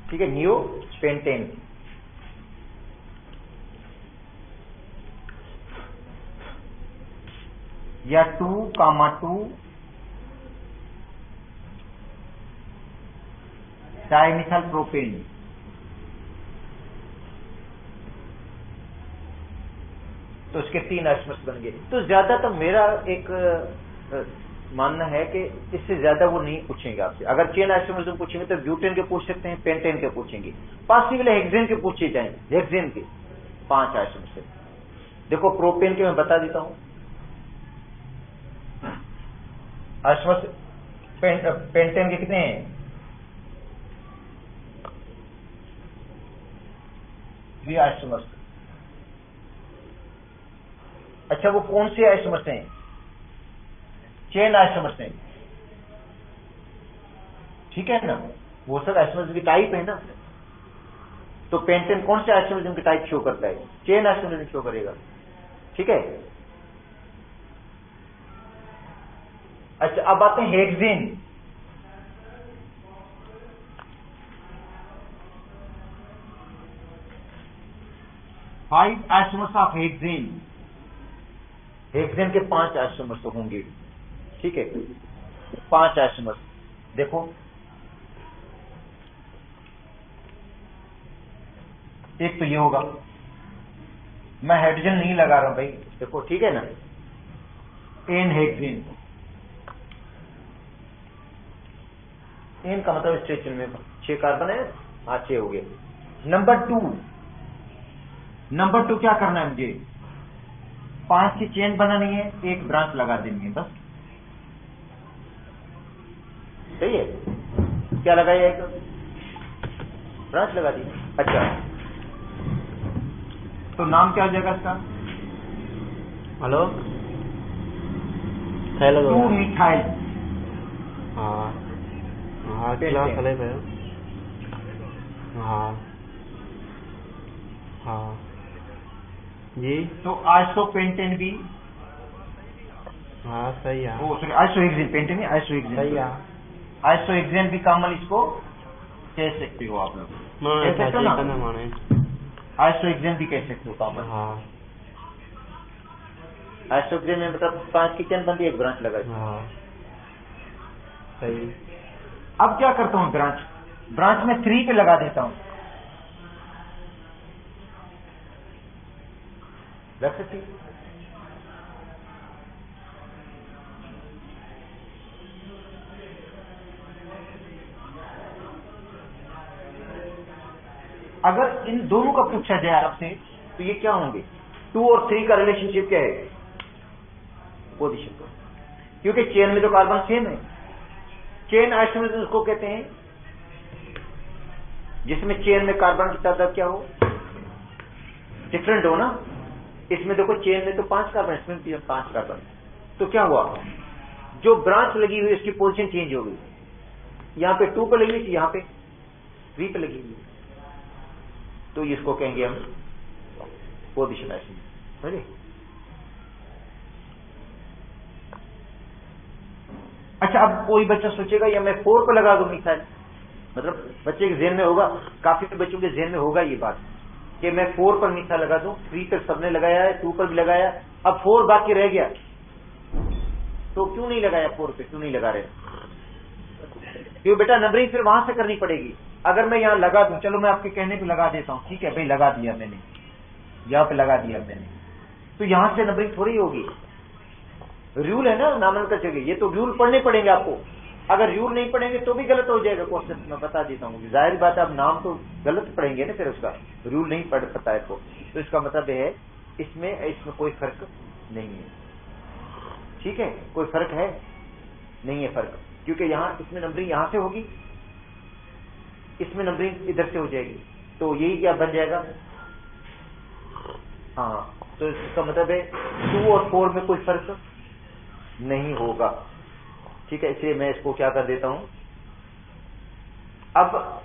ठीक है, नियोपेंटेन। या 2,2 डाइमिथाइल प्रोपेन, तो इसके 3 आइसोमर्स बन गए। तो ज्यादातर मेरा एक मानना है कि इससे ज्यादा वो नहीं पूछेंगे आपसे, अगर चेन आइसोमर्स पूछेंगे तो ब्यूटेन के पूछ सकते हैं, पेंटेन के पूछेंगे, पॉसिबल है हेक्सेन के पूछे जाएंगे, हेक्सेन के 5 आइसोमर्स। देखो प्रोपेन के मैं बता देता हूं, आइसोमर्स पेंटेन के कितने हैं, 3 आइसोमर्स। अच्छा, वो कौन से आइसोमर्स हैं, चेन आइसोमर्स हैं, ठीक है ना, वो सब आइसोमर्स की टाइप है ना। तो पेंटेन कौन से आइसोमर्स की टाइप शो करता है, चेन आइसोमर्स शो करेगा, ठीक है। अच्छा, अब आते हैं hexane. Five isomers of hexane, hexane के 5 आइसोमर्स तो होंगे, ठीक है, 5 आइसोमर्स। देखो एक तो ये होगा, मैं हाइड्रोजन नहीं लगा रहा हूं भाई, देखो ठीक है ना, एन हेक्सेन, एन का मतलब स्ट्रेच में 6 कार्बन है, 6 हो गए। नंबर 2 क्या करना है मुझे, 5 की चेन बनानी है, एक ब्रांच लगा देनी है बस, सही है, क्या लगाया, एक ब्रांच लगा दी। अच्छा, तो नाम क्या हो जाएगा इसका, हेलो, 2 मिथाइल, हाँ हाँ, क्लास चले गए, हाँ हाँ जी, तो आइसोपेंटेन भी, हाँ सही है, ओ सॉरी, आइसोहेक्सेन, पेंटेन नहीं, आइसोहेक्सेन, सही है, आइसोहेक्सेन भी कॉमन इसको कह सकते हो आप लोग, कह सकते हो ना, माने आइसोहेक्सेन भी कह सकते हो कॉमन। हाँ, आइसोहेक्सेन में मतलब 5 की चेन बनती है, एक ब्रांच लगा। हाँ सही। अब क्या करता हूं, ब्रांच में 3 पे लगा देता हूं, रख सकती, अगर इन दोनों का पूछा जाए आपसे तो ये क्या होंगे? 2 और 3 का रिलेशनशिप क्या है? पोजीशन का, क्योंकि चेन में तो कार्बन सेम है। चेन आइसोमरिज्म उसको कहते हैं जिसमें चेन में कार्बन की तादाद क्या हो? डिफरेंट हो ना। इसमें देखो चेन में तो 5 कार्बन, इसमें भी 5 कार्बन। तो क्या हुआ? जो ब्रांच लगी हुई उसकी पोजीशन चेंज हो गई। यहां पे 2 पे लगी थी, यहां पे 3 पे लगी हुई, तो इसको कहेंगे हम पोजीशन आइसोमरिज्म। समझे? अच्छा, अब कोई बच्चा सोचेगा या मैं 4 पे लगा दूं मिसाइल, मतलब बच्चे के जेहन में होगा, काफी बच्चों के जेहन में होगा ये बात कि मैं 4 पर मिसाइल लगा दूं। 3 पर सबने लगाया है, 2 पर भी लगाया, अब 4 बाकी रह गया, तो क्यों नहीं लगाया? 4 पे क्यों नहीं लगा रहे? क्यों बेटा, नंबरिंग फिर वहां से करनी पड़ेगी। अगर मैं यहां लगा दूं, चलो मैं आपके कहने पे लगा देता हूं, ठीक है भाई, लगा दिया मैंने, यहां पे लगा दिया मैंने, तो यहां से नंबरिंग थोड़ी होगी। रूल है ना नामन का जगह, ये तो रूल पढ़ने पड़ेंगे आपको। अगर रूल नहीं पढ़ेंगे तो भी गलत हो जाएगा क्वेश्चन, मैं बता देता हूँ। जाहिर बात है, आप नाम तो गलत पढ़ेंगे ना, फिर उसका रूल नहीं पढ़ पता है तो इसका मतलब है इसमें कोई फर्क नहीं है। ठीक है, कोई फर्क है नहीं है फर्क, क्योंकि यहाँ इसमें नंबरिंग यहां से होगी, इसमें नंबरिंग इधर से हो जाएगी, तो यही क्या बन जाएगा? हाँ, तो इसका मतलब है 2 और 4 में कोई फर्क नहीं होगा। ठीक है, इसलिए मैं इसको क्या कर देता हूं। अब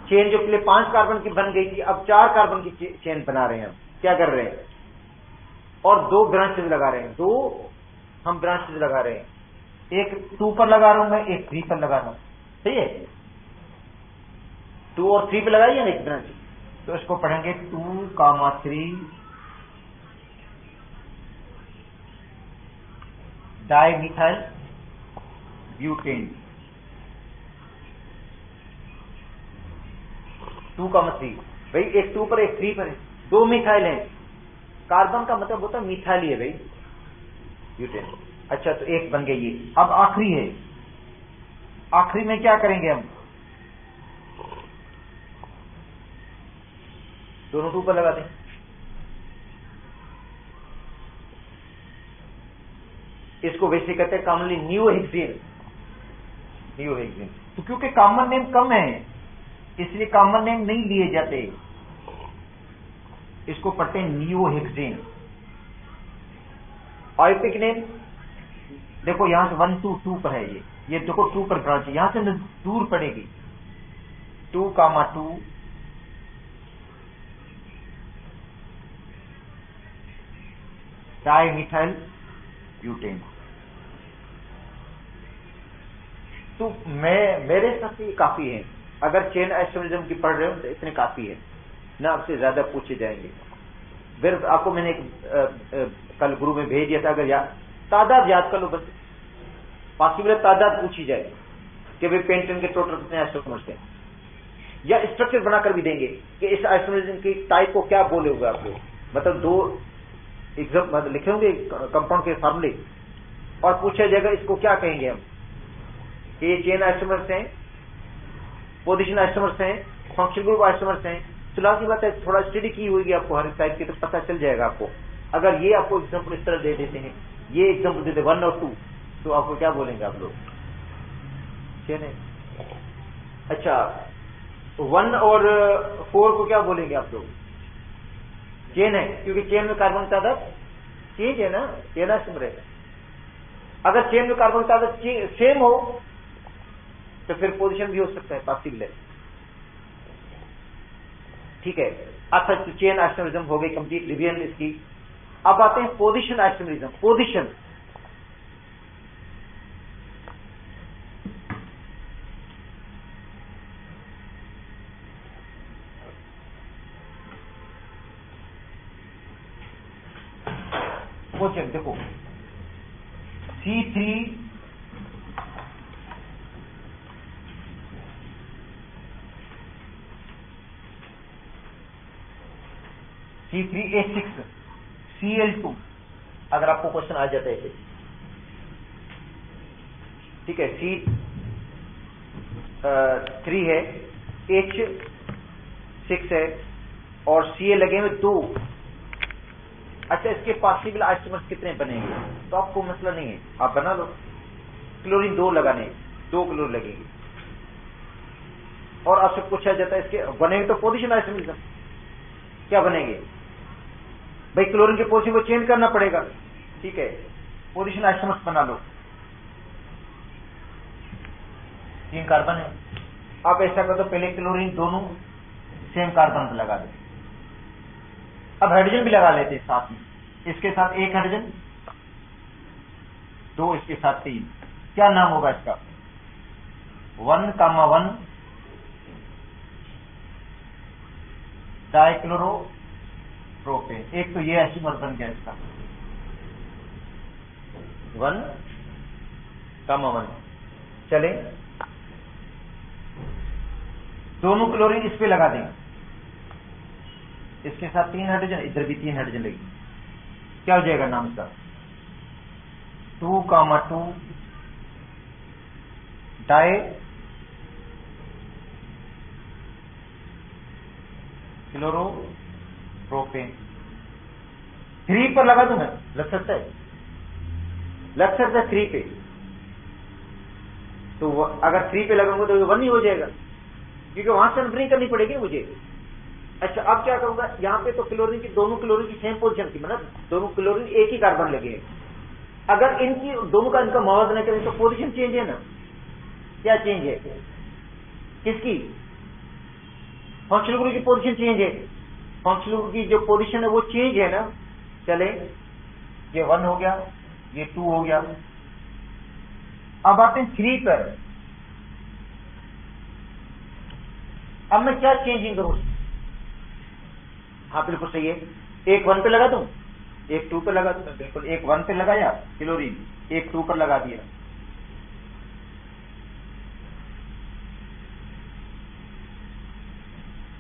चेन जो पहले 5 कार्बन की बन गई थी, अब 4 कार्बन की चेन बना रहे हैं हम। क्या कर रहे हैं? और 2 ब्रांचेज लगा रहे हैं, 2 हम ब्रांचेज लगा रहे हैं। एक 2 पर लगा रहा हूं मैं, एक 3 पर लगा रहा हूं। सही है, 2 और 3 पे लगाइए ना एक ब्रांच, तो इसको पढ़ेंगे 2, 3 डाइमिथाइल ब्यूटेन। 2,3 भाई, एक 2 पर एक 3 पर है, 2 मिथाइल हैं। कार्बन का मतलब होता है मिथाइल ही है भाई, ब्यूटेन। अच्छा, तो एक बन गई ये। अब आखिरी है, आखिरी में क्या करेंगे हम? दोनों 2 पर लगा दें। इसको वैसे कहते हैं कॉमनली नियोहेक्सेन। नियोहेक्सेन तो क्योंकि कॉमन नेम कम है इसलिए कॉमन नेम नहीं लिए जाते, इसको पढ़ते हैं नियोहेक्सेन। ऑयोपिक नेम देखो, यहां से 1, 2, 2 पर है ये देखो 2 पर ब्रांच, यहां से दूर पड़ेगी। 2,2 डाइमिथाइल ब्यूटेन। तो मेरे हिसाब से काफी है। अगर चेन आइसोमरिज्म की पढ़ रहे हो तो इतने काफी है ना, आपसे ज्यादा पूछे जाएंगे। फिर आपको मैंने कल गुरु में भेज दिया था, अगर तादाद याद कर लो बस, पॉसिबल तादाद पूछी जाए कि भाई पेंटन के टोटल कितने आइसोमर्स हैं, या स्ट्रक्चर बनाकर भी देंगे कि इस आइसोमरिज्म की टाइप को क्या बोले हुए आप लोग, मतलब 2 मतलब लिखे होंगे कंपाउंड के फार्मूले, और पूछा जाएगा इसको क्या कहेंगे हम, कि ये चेन आइसोमर्स हैं, पोजीशन आइसोमर्स हैं, फंक्शनल ग्रुप आइसोमर्स हैं। तो लास्ट की बात है, थोड़ा स्टडी की होगी आपको हर टाइप की, तो पता चल जाएगा आपको। अगर ये आपको एग्जाम्पल इस तरह दे देते हैं, ये एग्जाम्पल देते 1 और 2, तो आपको क्या बोलेंगे आप लोग? चेन है। अच्छा, 1 और 4 को क्या बोलेंगे आप लोग? चेन है, क्योंकि चेन में कार्बन की तादाद चेंज है ना, चेन आइसोमर है। अगर चेन में कार्बन की तादाद सेम हो तो फिर पोजीशन भी हो सकता है, पॉसिबल है। ठीक है, अच्छा, तो चेन आइसोमरिज्म हो गई कंप्लीट, रिवीजन इसकी। अब आते हैं पोजीशन आइसोमरिज्म। पोजीशन वो चेक देखो, C3 C3H6 Cl2, अगर आपको क्वेश्चन आ जाता है, ठीक है, C3 है, 6 है और Ca लगे हुए 2। अच्छा, इसके पॉसिबल आइसोमर्स कितने बनेंगे? तो आपको मसला नहीं है, आप बना लो। क्लोरीन 2 लगाने, 2 क्लोरीन लगेंगे। और आपसे पूछा जाता है इसके बनेंगे तो पोजीशन आइसोमरिज्म क्या बनेंगे? भाई क्लोरीन के पोजीशन को चेंज करना पड़ेगा, ठीक है, पोजीशन आइसोमर्स बना लो। 3 कार्बन है। आप ऐसा कर दो, पहले क्लोरीन दोनों सेम कार्बन पर लगा दो। अब हाइड्रोजन भी लगा लेते हैं साथ में, इसके साथ 1 हाइड्रोजन, 2 इसके साथ 3। क्या नाम होगा इसका? 1,1 डाइक्लोरोप्रोपेन। एक तो ये आइसोमर बन गया इसका 1,1। चले, दोनों क्लोरीन इस पे लगा देंगे, इसके साथ 3 हाइड्रोजन, इधर भी 3 हाइड्रोजन लगेगी। क्या हो जाएगा नाम इसका? 2,2 डाई क्लोरोप्रोपेन। 3 पर लगा दूं मैं, लग सकता है, लग सकता है 3 पे। तो अगर 3 पे लगाऊंगा तो 1 ही हो जाएगा, क्योंकि वहां से नंबरिंग करनी पड़ेगी मुझे। अच्छा, अब क्या करूंगा, यहाँ पे तो क्लोरीन की, दोनों क्लोरीन की सेम पोजीशन थी, मतलब दोनों क्लोरीन एक ही कार्बन लगे हैं। अगर इनकी दोनों का इनका मवाजना करें तो पोजीशन चेंज है ना? क्या चेंज है? किसकी? फंक्शनल ग्रुप की पोजीशन चेंज है। फंक्शनल ग्रुप की जो पोजीशन है वो चेंज है ना? चले, ये 1 हो गया, ये 2 हो गया। अब आते हैं 3 पर। अब मैं क्या चेंजिंग करूं? हाँ बिल्कुल सही है। एक 1 पे लगा दूं, एक 2 पे लगा दूं। बिल्कुल, एक 1 पे लगाया क्लोरीन, एक 2 पर लगा दिया।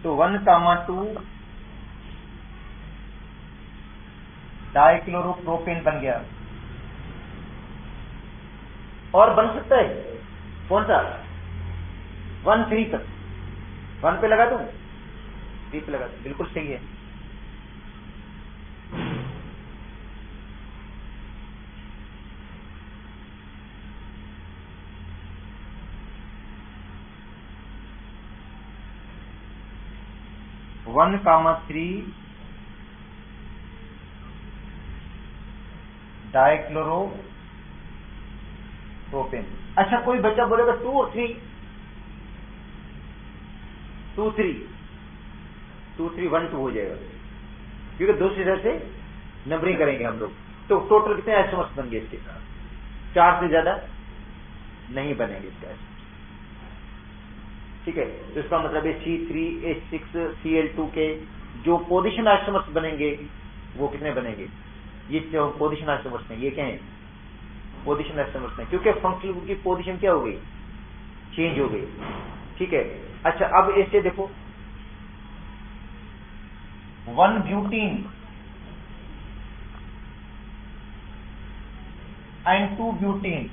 तो 1,2 डाइक्लोरोप्रोपेन बन गया। और बन सकता है कौन सा? 1,3 पर। 1 पे लगा दूं, 3 पे लगा दूं। बिल्कुल सही है। One comma 3 dichloropropane. अच्छा, कोई बच्चा बोलेगा 2 और 3, 2, 3, 2, 3, 1, 2 हो जाएगा, क्योंकि दूसरी तरह से नंबरिंग करेंगे हम लोग। तो टोटल कितने आइसोमर्स बन गए इसके? 4 से ज्यादा नहीं बनेंगे इसका, ठीक है। तो इसका मतलब है C3H6Cl2 के जो पोजीशन आइसोमर्स बनेंगे वो कितने बनेंगे? ये जो पोजीशन आइसोमर्स हैं, ये क्या है? पोजीशन आइसोमर्स हैं, क्योंकि फंक्शनल ग्रुप की पोजीशन क्या हो गई? चेंज हो गई, ठीक है। अच्छा, अब ऐसे देखो, 1 ब्यूटीन एंड 2 ब्यूटीन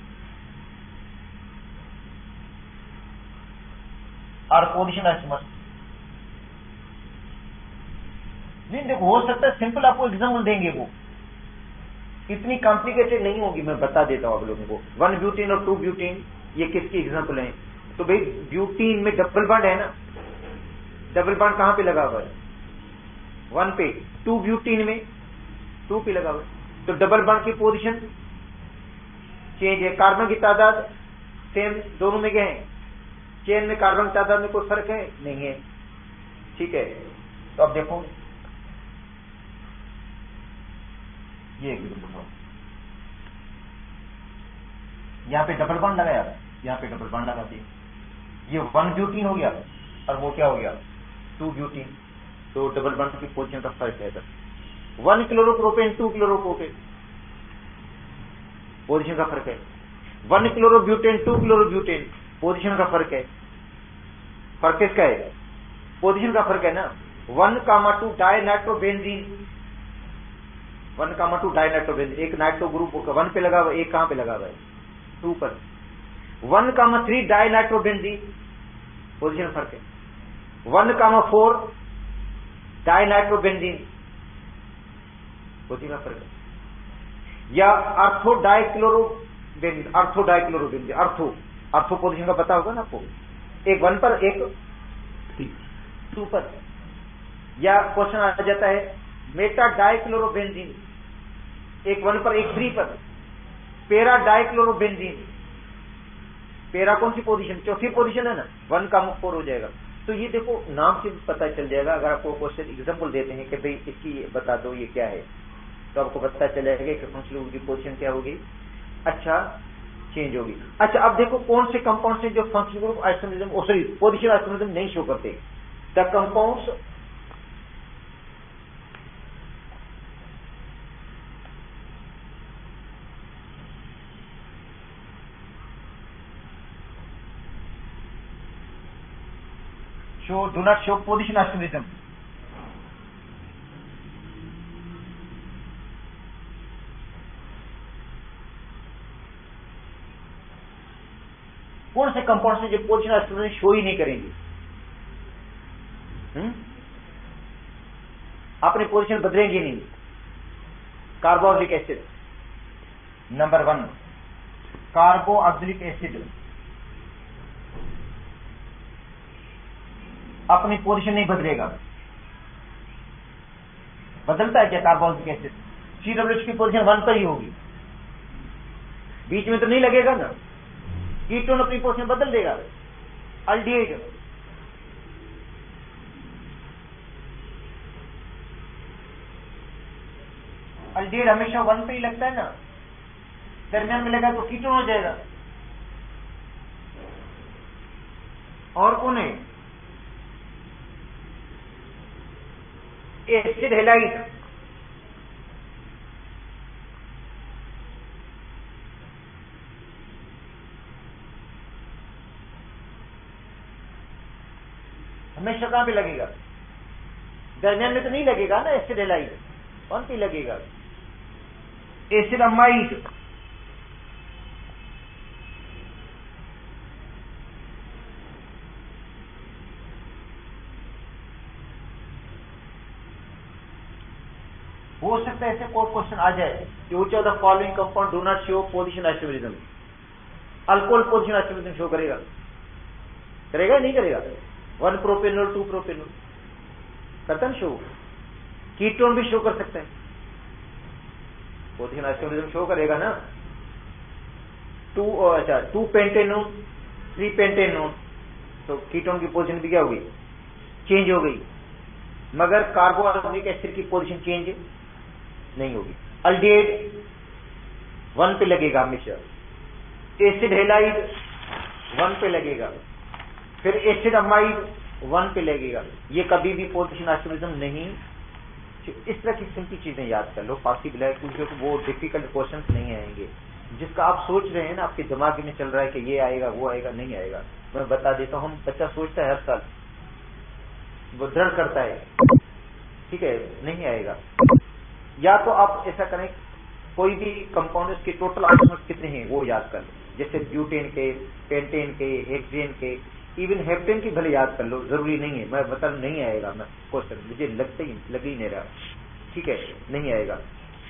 और पोजीशन आइसोमर्स। नहीं देखो, हो सकता है सिंपल आपको एग्जाम्पल देंगे, वो इतनी कॉम्प्लिकेटेड नहीं होगी, मैं बता देता हूं आप लोगों को। 1 ब्यूटीन और 2 ब्यूटीन ये किसकी एग्जाम्पल है? तो भाई ब्यूटीन में डबल बॉन्ड है ना, डबल बॉन्ड कहां पे लगा हुआ है? 1 पे। 2 ब्यूटीन में 2 पे लगा हुआ है, तो डबल बॉन्ड की पोजीशन चेंज है। कार्बन की तादाद सेम दोनों में क्या है? चेन में कार्बन की तादाद में कोई फर्क है? नहीं है, ठीक है। तो अब देखो, ये यहां पे डबल बॉन्ड लगाया, यहां पे डबल बॉन्ड लगा दिया, ये 1 ब्यूटीन हो गया और वो क्या हो गया? 2 ब्यूटीन। तो डबल बॉन्ड की पोजीशन का फर्क है। 1 क्लोरोप्रोपेन 2 क्लोरोप्रोपेन, पोजीशन का फर्क है। 1 क्लोरोब्यूटेन 2 क्लोरोब्यूटेन, पोजीशन का फर्क है। फर्क किसका है? पोजीशन का फर्क है ना। 1,2 डाइनाइट्रोबेंजीन, 1,2 डाइनाइट्रोबेंजीन, एक नाइट्रो ग्रुप 1 पे लगा हुआ, एक कहां पे लगा हुआ है? 2 पर। 1,3 डाइनाइट्रोबेंजीन, पोजीशन फर्क है। 1,4 डाइनाइट्रोबेंजीन, बुद्धि का फर्क है। या अर्थोडाइक्लोरोबेंजीन, अर्थो पोजीशन का पता होगा ना आपको, एक 1 पर एक 2 पर। या क्वेश्चन आ जाता है मेटा डाइक्लोरोबेंजीन, एक 1 पर एक 3 पर। पेरा डाइक्लोरोबेंजीन, पेरा कौन सी पोजीशन, चौथी पोजीशन है ना, 1 का 4 हो जाएगा। तो ये देखो नाम से पता चल जाएगा। अगर आपको क्वेश्चन एग्जांपल देते हैं कि भाई इसकी बता दो ये क्या है, तो आपको पता चल जाएगा कि फंक्शनल ग्रुप की पोजीशन क्या होगी, अच्छा चेंज होगी। अच्छा अब देखो कौन से कंपाउंड से जो functional group isomerism, sorry position isomerism नहीं शो करते। The compounds do not show position isomerism. कौन से कंपाउंड से जो पोजीशन आइसोमेरिज्म शो ही नहीं करेंगे, अपनी पोजीशन बदलेंगे नहीं। Carboxylic acid number 1, carboxylic acid अपनी पोजीशन नहीं बदलेगा। बदलता है क्या कार्बोक्सिलिक एसिड? COH की पोजीशन 1 पर ही होगी, बीच में तो नहीं लगेगा ना। कीटोन अपनी पोजीशन बदल देगा। अल्डिहाइड, अल्डिहाइड हमेशा 1 पे ही लगता है ना, दरमियान में लगा तो कीटोन हो जाएगा। और कौन है? एसिड हैलाइड, हमेशा कहां पे लगेगा? दरमियान में तो नहीं लगेगा ना। एसिड हैलाइड 1 पे लगेगा। एसिड अमाइड, हो सकता है ऐसे कोई क्वेश्चन आ जाए कि which of the following compound do not show position isomerism. Alcohol position isomerism show करेगा? करेगा नहीं करेगा? 1 प्रोपेनॉल 2 प्रोपेनॉल करता ना शो। कीटोन भी शो कर सकते हैं, पोजीशन आइसोमेरिज्म शो करेगा ना। 2 पेंटेनोन 3 पेंटेनोन, तो कीटोन की पोजीशन भी क्या होगी? चेंज हो गई। मगर कार्बोक्सिलिक एसिड की पोजीशन चेंज नहीं होगी। अल्डिहाइड 1 पे लगेगा हमेशा। एसिड हैलाइड 1 पे लगेगा, फिर एसिड अमाइड 1 पे लगेगा। ये कभी भी पोजीशन आइसोमेरिज्म नहीं। इस तरह की सिंपल चीजें याद कर लो, पॉसिबल है, क्योंकि वो डिफिकल्ट क्वेश्चंस नहीं आएंगे। जिसका आप सोच रहे हैं ना, आपके दिमाग में चल रहा है कि ये आएगा वो आएगा, नहीं आएगा। मैं बता देता हूँ, बच्चा सोचता है हर साल, वो दृढ़ करता है, ठीक है, नहीं आएगा। या तो आप ऐसा करें, कोई भी कंपाउंड उसके टोटल आइसोमर्स कितने हैं वो याद कर लो, जैसे ब्यूटेन के, पेंटेन के, हेक्सेन के, इवन हेप्टेन की भले याद कर लो, जरूरी नहीं है। मैं बता नहीं आएगा मैं क्वेश्चन, मुझे लग ही नहीं रहा, ठीक है, नहीं आएगा।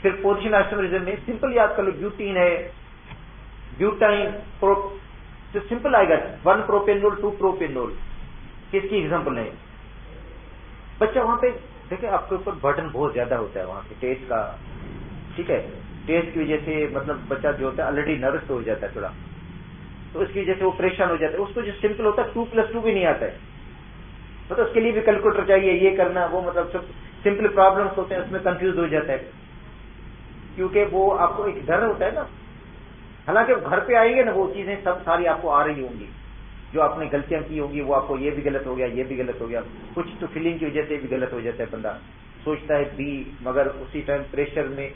फिर पोजीशन आइसोमेरिज्म में सिंपल याद कर लो, ब्यूटीन है, ब्यूटाइन तो सिंपल आएगा। 1 प्रोपेनोल 2 प्रोपेनोल, किसकी एग्जाम्पल है? बच्चा वहां पे देखिए, आपके ऊपर बर्डन बहुत ज्यादा होता है वहां पे टेस्ट का, ठीक है। टेस्ट की वजह से मतलब बच्चा जो होता है ऑलरेडी नर्वस हो जाता है थोड़ा, तो उसकी वजह से वो परेशान हो जाता है। उसको जो सिंपल होता है 2+2 भी नहीं आता है, मतलब उसके लिए भी कैलकुलेटर चाहिए, ये करना वो, मतलब सब सिंपल प्रॉब्लम्स होते हैं, उसमें कंफ्यूज हो जाता है, क्योंकि वो आपको एक डर होता है ना। हालांकि घर पे आएंगे ना, वो चीजें सब सारी आपको आ रही होंगी, जो आपने गलतियां की होंगी, वो आपको ये भी गलत हो गया, ये भी गलत हो गया। कुछ तो फीलिंग की वजह से भी गलत हो जाता है, बंदा सोचता है बी, मगर उसी टाइम प्रेशर में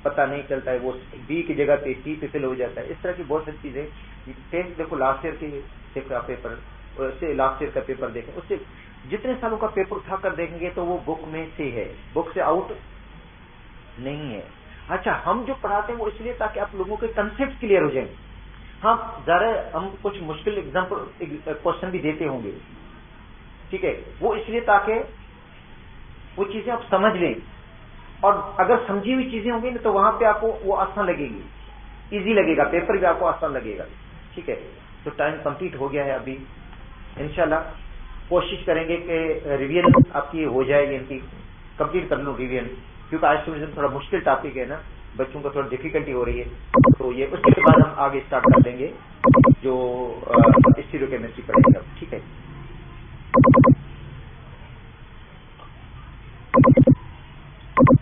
पता नहीं चलता है, वो बी की जगह पे सी पे फिल हो जाता है। इस तरह की बहुत सारी चीजें। टेस्ट देखो, लास्ट ईयर के पेपर, उससे लास्ट ईयर का पेपर देखें, उससे जितने सालों का पेपर उठा कर देखेंगे तो वो बुक में से है, बुक से आउट नहीं है। अच्छा, हम जो पढ़ाते हैं वो इसलिए ताकि आप लोगों के कंसेप्ट क्लियर हो जाए। हाँ, जरा हम कुछ मुश्किल एग्जाम्पल क्वेश्चन भी देते होंगे, ठीक है, वो इसलिए ताकि वो चीजें आप समझ लें, और अगर समझी हुई चीजें होंगी ना तो वहां पे आपको वो आसान लगेगी, इजी लगेगा, पेपर भी आपको आसान लगेगा। ठीक है, तो टाइम कंप्लीट हो गया है। अभी इंशाल्लाह कोशिश करेंगे कि रिवीजन आपकी हो जाएगी, इनकी कंप्लीट कर लूँ रिवीजन, क्योंकि आइसोमेरिज्म थोड़ा मुश्किल टॉपिक है ना, बच्चों को थोड़ा डिफिकल्टी हो रही है। तो ये उसके बाद हम आगे स्टार्ट कर देंगे जो स्टीरियोकेमिस्ट्री पढ़ेंगे।